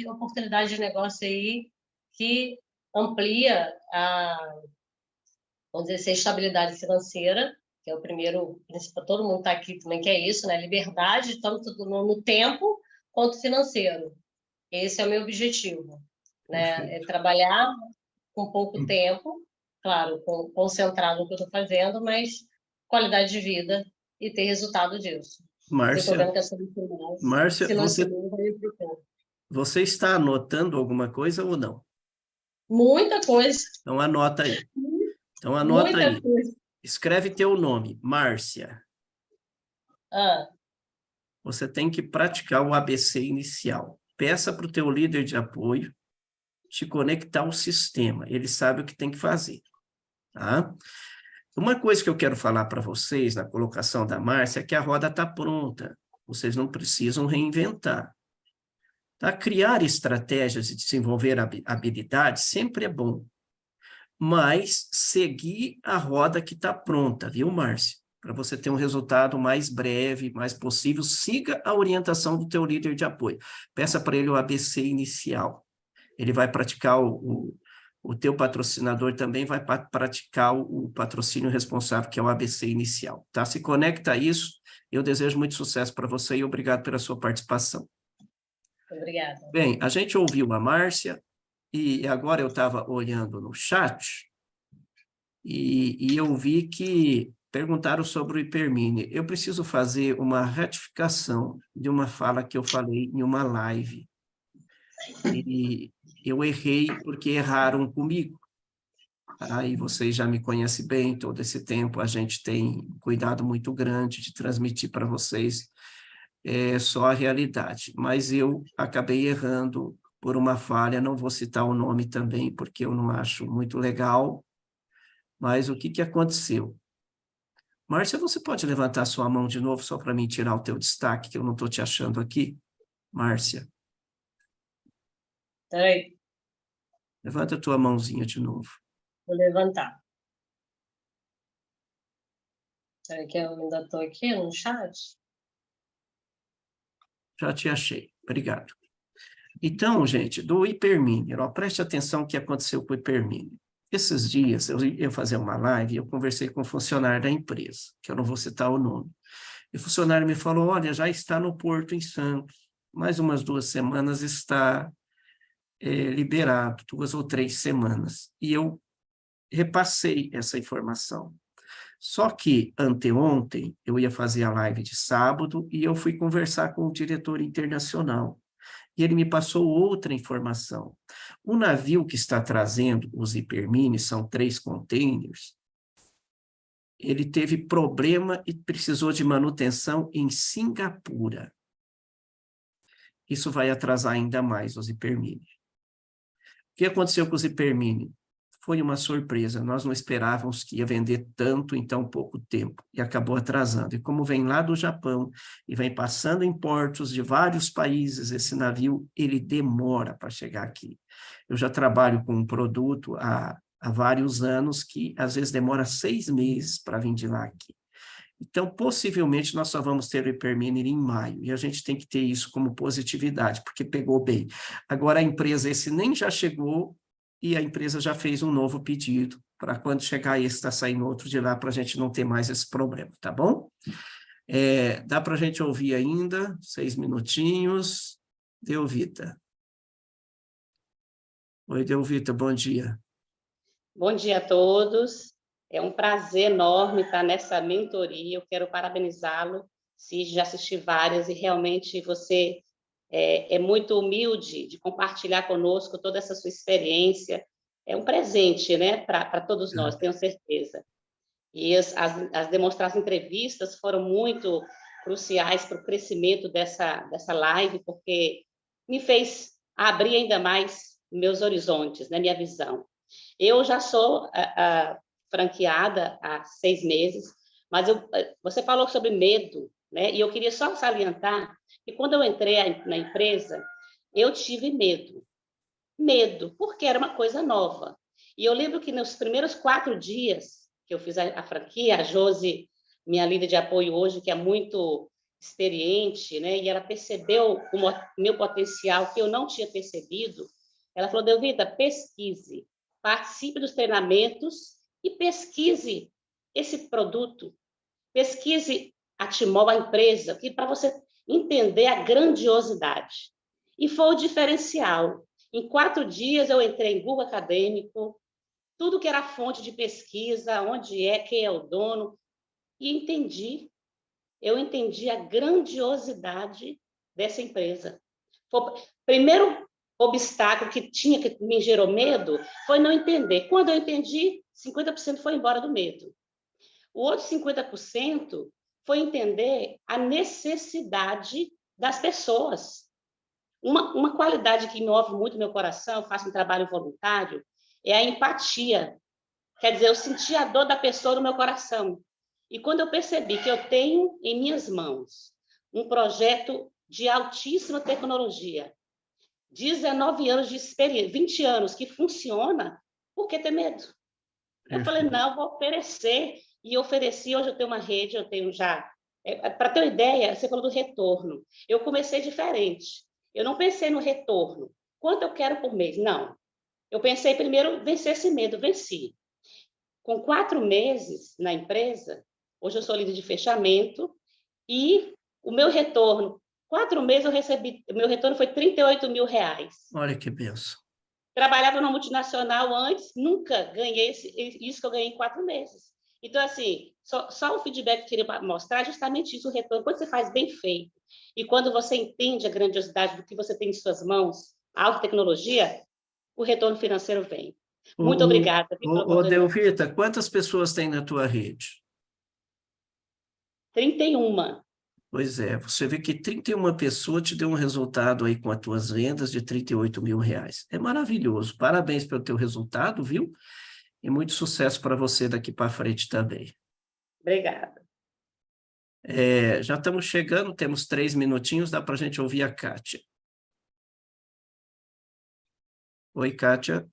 oportunidade de negócio aí que amplia vamos dizer assim, a estabilidade financeira, que é o primeiro princípio, todo mundo está aqui também, que é isso, né? Liberdade, tanto no tempo quanto financeiro. Esse é o meu objetivo, né? Perfeito. É trabalhar com pouco tempo, claro, concentrado no que eu estou fazendo, mas qualidade de vida e ter resultado disso. Eu estou Márcia, vendo que essa dificuldade, Márcia, se não seguir, vai me preocupar. você está anotando alguma coisa ou não? Muita coisa, Então anota aí. Então anota muita aí. coisa. Escreve teu nome, Márcia. Ah, Você tem que praticar o ABC inicial. Peça para o teu líder de apoio te conectar ao sistema. Ele sabe o que tem que fazer. Tá? Uma coisa que eu quero falar para vocês na colocação da Márcia é que a roda está pronta. Vocês não precisam reinventar. Tá? Criar estratégias e desenvolver habilidades sempre é bom, mas seguir a roda que está pronta, viu, Márcia? Para você ter um resultado mais breve, mais possível, siga a orientação do teu líder de apoio. Peça para ele o ABC inicial. Ele vai praticar o teu patrocinador também vai praticar o patrocínio responsável, que é o ABC inicial. Tá? Se conecta a isso. Eu desejo muito sucesso para você e obrigado pela sua participação. obrigada. Bem, a gente ouviu a Márcia e agora eu estava olhando no chat e eu vi que perguntaram sobre o Hipermine. Eu preciso fazer uma retificação de uma fala que eu falei em uma live. E eu errei porque erraram comigo. Aí vocês já me conhecem bem, todo esse tempo a gente tem um cuidado muito grande de transmitir para vocês só a realidade. Mas eu acabei errando por uma falha, não vou citar o nome também, porque eu não acho muito legal, mas o que aconteceu? Márcia, você pode levantar sua mão de novo só para mim tirar o teu destaque, que eu não estou te achando aqui? Márcia, Peraí, levanta a tua mãozinha de novo. vou levantar. Peraí que eu ainda estou aqui no chat. Já te achei. Obrigado. Então, gente, do Hyperminer, ó, preste atenção no que aconteceu com o Hyperminer. Esses dias, eu ia fazer uma live e eu conversei com um funcionário da empresa, que eu não vou citar o nome. E o funcionário me falou, olha, já está no Porto em Santos. Mais umas 2 semanas está liberado, 2 ou 3 semanas. E eu repassei essa informação. Só que anteontem eu ia fazer a live de sábado e eu fui conversar com o diretor internacional. E ele me passou outra informação. O navio que está trazendo os Hypermini, são 3 containers, ele teve problema e precisou de manutenção em Singapura. Isso vai atrasar ainda mais os Hypermini. O que aconteceu com os Hypermini? Foi uma surpresa, nós não esperávamos que ia vender tanto em tão pouco tempo, e acabou atrasando. E como vem lá do Japão, e vem passando em portos de vários países, esse navio, ele demora para chegar aqui. Eu já trabalho com um produto há vários anos, que às vezes demora 6 meses para vir de lá aqui. Então, possivelmente, nós só vamos ter o Hyperminer em maio, e a gente tem que ter isso como positividade, porque pegou bem. Agora, a empresa, esse nem já chegou, e a empresa já fez um novo pedido, para quando chegar esse, está saindo outro de lá, para a gente não ter mais esse problema, tá bom? Dá para a gente ouvir ainda, 6 minutinhos. Delvita. Oi, Delvita, bom dia. Bom dia a todos. É um prazer enorme estar nessa mentoria. Eu quero parabenizá-lo, se já assisti várias, e realmente você é muito humilde de compartilhar conosco toda essa sua experiência. É um presente, né, para todos nós, tenho certeza. E as demonstrações, as entrevistas foram muito cruciais para o crescimento dessa live, porque me fez abrir ainda mais meus horizontes, né, minha visão. Eu já sou franqueada há 6 meses, mas você falou sobre medo, né? E eu queria só salientar que quando eu entrei na empresa, eu tive medo, porque era uma coisa nova. E eu lembro que nos primeiros 4 dias que eu fiz a franquia, a Josi, minha líder de apoio hoje, que é muito experiente, né? E ela percebeu o meu potencial que eu não tinha percebido. Ela falou, Delvita, pesquise, participe dos treinamentos e pesquise esse produto, pesquise a Timol, a empresa, para você entender a grandiosidade. E foi o diferencial. Em 4 dias eu entrei em Google Acadêmico, tudo que era fonte de pesquisa, onde é, quem é o dono, e eu entendi a grandiosidade dessa empresa. O primeiro obstáculo que me gerou medo foi não entender. Quando eu entendi, 50% foi embora do medo. O outro 50% foi entender a necessidade das pessoas. Uma qualidade que move muito meu coração, eu faço um trabalho voluntário, é a empatia. Quer dizer, eu senti a dor da pessoa no meu coração. E quando eu percebi que eu tenho em minhas mãos um projeto de altíssima tecnologia, 19 anos de experiência, 20 anos que funciona, por que ter medo? Eu falei, não, vou oferecer. E ofereci, hoje eu tenho uma rede, eu tenho já... para ter uma ideia, você falou do retorno. Eu comecei diferente. Eu não pensei no retorno. Quanto eu quero por mês? Não. Eu pensei primeiro vencer esse medo, venci. Com 4 meses na empresa, hoje eu sou líder de fechamento, e o meu retorno, 4 meses eu recebi, o meu retorno foi R$38 mil. Olha que benção. Trabalhava numa multinacional antes, nunca ganhei isso que eu ganhei em 4 meses. Então, assim, só o feedback que eu queria mostrar é justamente isso, o retorno. Quando você faz bem feito e quando você entende a grandiosidade do que você tem em suas mãos, a alta tecnologia, o retorno financeiro vem. Muito obrigada. Delvita, quantas pessoas tem na tua rede? 31. Pois é, você vê que 31 pessoas te deu um resultado aí com as tuas vendas de R$38 mil. É maravilhoso. Parabéns pelo teu resultado, viu? E muito sucesso para você daqui para frente também. Obrigada. Já estamos chegando, temos 3 minutinhos, dá para a gente ouvir a Kátia. Oi, Kátia.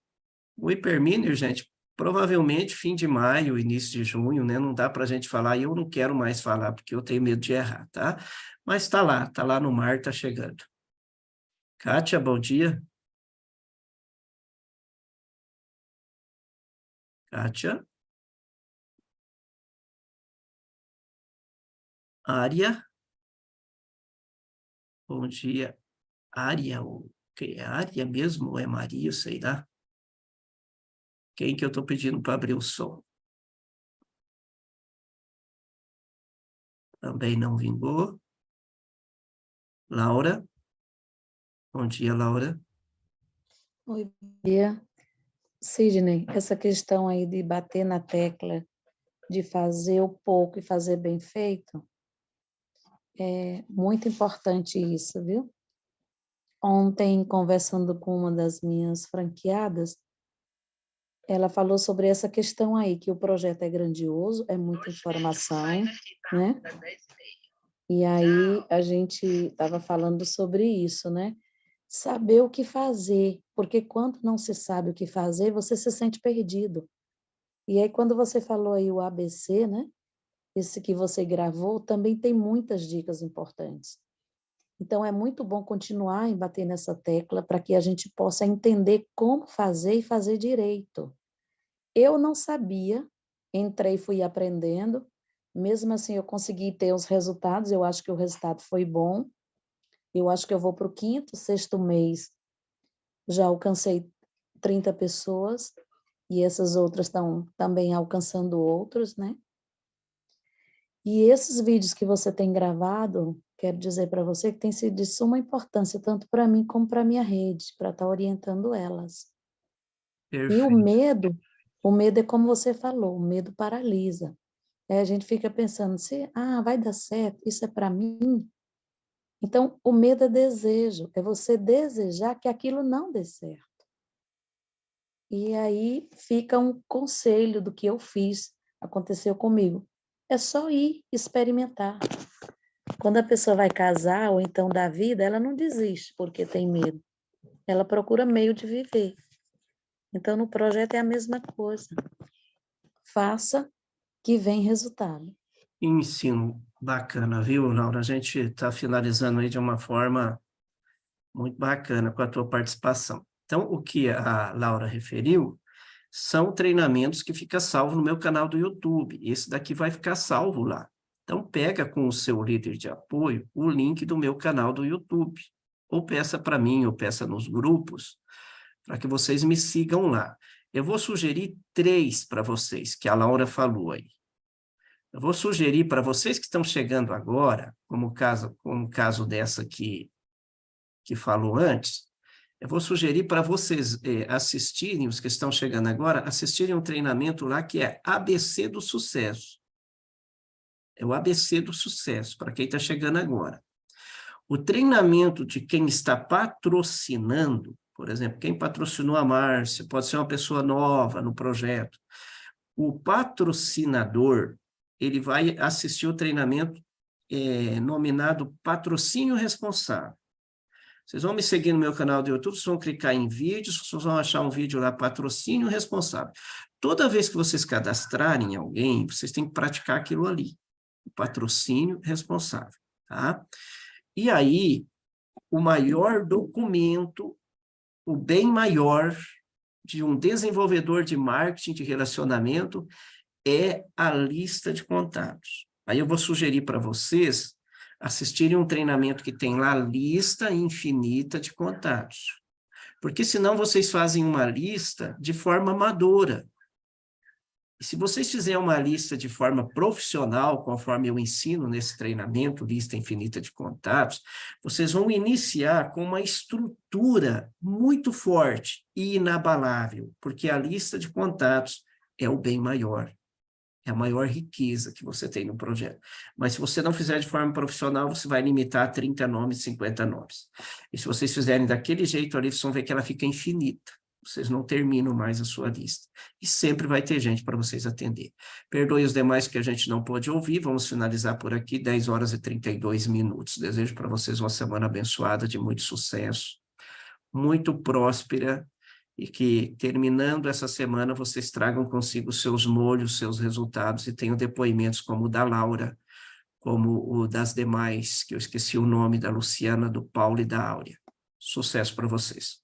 O Hyperminer, gente, provavelmente fim de maio, início de junho, né? Não dá para a gente falar, e eu não quero mais falar, porque eu tenho medo de errar, tá? Mas está lá no mar, está chegando. Kátia, bom dia. Kátia. Ária. Bom dia. Ária, o que é Ária mesmo? Ou é Maria, sei lá. Quem que eu estou pedindo para abrir o som? Também não vingou. Laura. Bom dia, Laura. Oi, bom dia. Sidney, essa questão aí de bater na tecla, de fazer o pouco e fazer bem feito, é muito importante isso, viu? Ontem, conversando com uma das minhas franqueadas, ela falou sobre essa questão aí, que o projeto é grandioso, é muita informação, né? E aí a gente estava falando sobre isso, né? Saber o que fazer, porque quando não se sabe o que fazer, você se sente perdido. E aí quando você falou aí o ABC, né? Esse que você gravou, também tem muitas dicas importantes. Então é muito bom continuar em bater nessa tecla para que a gente possa entender como fazer e fazer direito. Eu não sabia, entrei e fui aprendendo, mesmo assim eu consegui ter os resultados, eu acho que o resultado foi bom. Eu acho que eu vou para o 5º, 6º mês, já alcancei 30 pessoas, e essas outras estão também alcançando outros, né? E esses vídeos que você tem gravado, quero dizer para você que tem sido de suma importância, tanto para mim como para a minha rede, para estar orientando elas. Perfeito. E o medo é como você falou, o medo paralisa. A gente fica pensando, vai dar certo, isso é para mim. Então, o medo é desejo, é você desejar que aquilo não dê certo. E aí fica um conselho do que eu fiz, aconteceu comigo. É só ir experimentar. Quando a pessoa vai casar ou então dar vida, ela não desiste porque tem medo. Ela procura meio de viver. Então, no projeto é a mesma coisa. Faça que vem resultado. Ensino bacana, viu, Laura? A gente está finalizando aí de uma forma muito bacana com a tua participação. Então, o que a Laura referiu são treinamentos que ficam salvo no meu canal do YouTube. Esse daqui vai ficar salvo lá. Então, pega com o seu líder de apoio o link do meu canal do YouTube. Ou peça para mim, ou peça nos grupos, para que vocês me sigam lá. Eu vou sugerir 3 para vocês, que a Laura falou aí. Eu vou sugerir para vocês que estão chegando agora, como o caso dessa que falou antes, eu vou sugerir para vocês assistirem, os que estão chegando agora, assistirem um treinamento lá que é ABC do Sucesso. É o ABC do Sucesso, para quem está chegando agora. O treinamento de quem está patrocinando, por exemplo, quem patrocinou a Márcia, pode ser uma pessoa nova no projeto. O patrocinador, ele vai assistir o treinamento nominado Patrocínio Responsável. Vocês vão me seguir no meu canal do YouTube, vocês vão clicar em vídeos, vocês vão achar um vídeo lá, Patrocínio Responsável. Toda vez que vocês cadastrarem alguém, vocês têm que praticar aquilo ali, o patrocínio responsável, tá? E aí, o maior documento, o bem maior de um desenvolvedor de marketing de relacionamento é a lista de contatos. Aí eu vou sugerir para vocês assistirem um treinamento que tem lá lista infinita de contatos. Porque senão vocês fazem uma lista de forma amadora. E se vocês fizerem uma lista de forma profissional, conforme eu ensino nesse treinamento, lista infinita de contatos, vocês vão iniciar com uma estrutura muito forte e inabalável, porque a lista de contatos é o bem maior. É a maior riqueza que você tem no projeto. Mas se você não fizer de forma profissional, você vai limitar a 30 nomes, 50 nomes. E se vocês fizerem daquele jeito ali, vocês vão ver que ela fica infinita. Vocês não terminam mais a sua lista. E sempre vai ter gente para vocês atender. Perdoe os demais que a gente não pôde ouvir. Vamos finalizar por aqui, 10 horas e 32 minutos. Desejo para vocês uma semana abençoada, de muito sucesso, muito próspera, e que, terminando essa semana, vocês tragam consigo seus molhos, seus resultados, e tenham depoimentos como o da Laura, como o das demais, que eu esqueci o nome, da Luciana, do Paulo e da Áurea. Sucesso para vocês.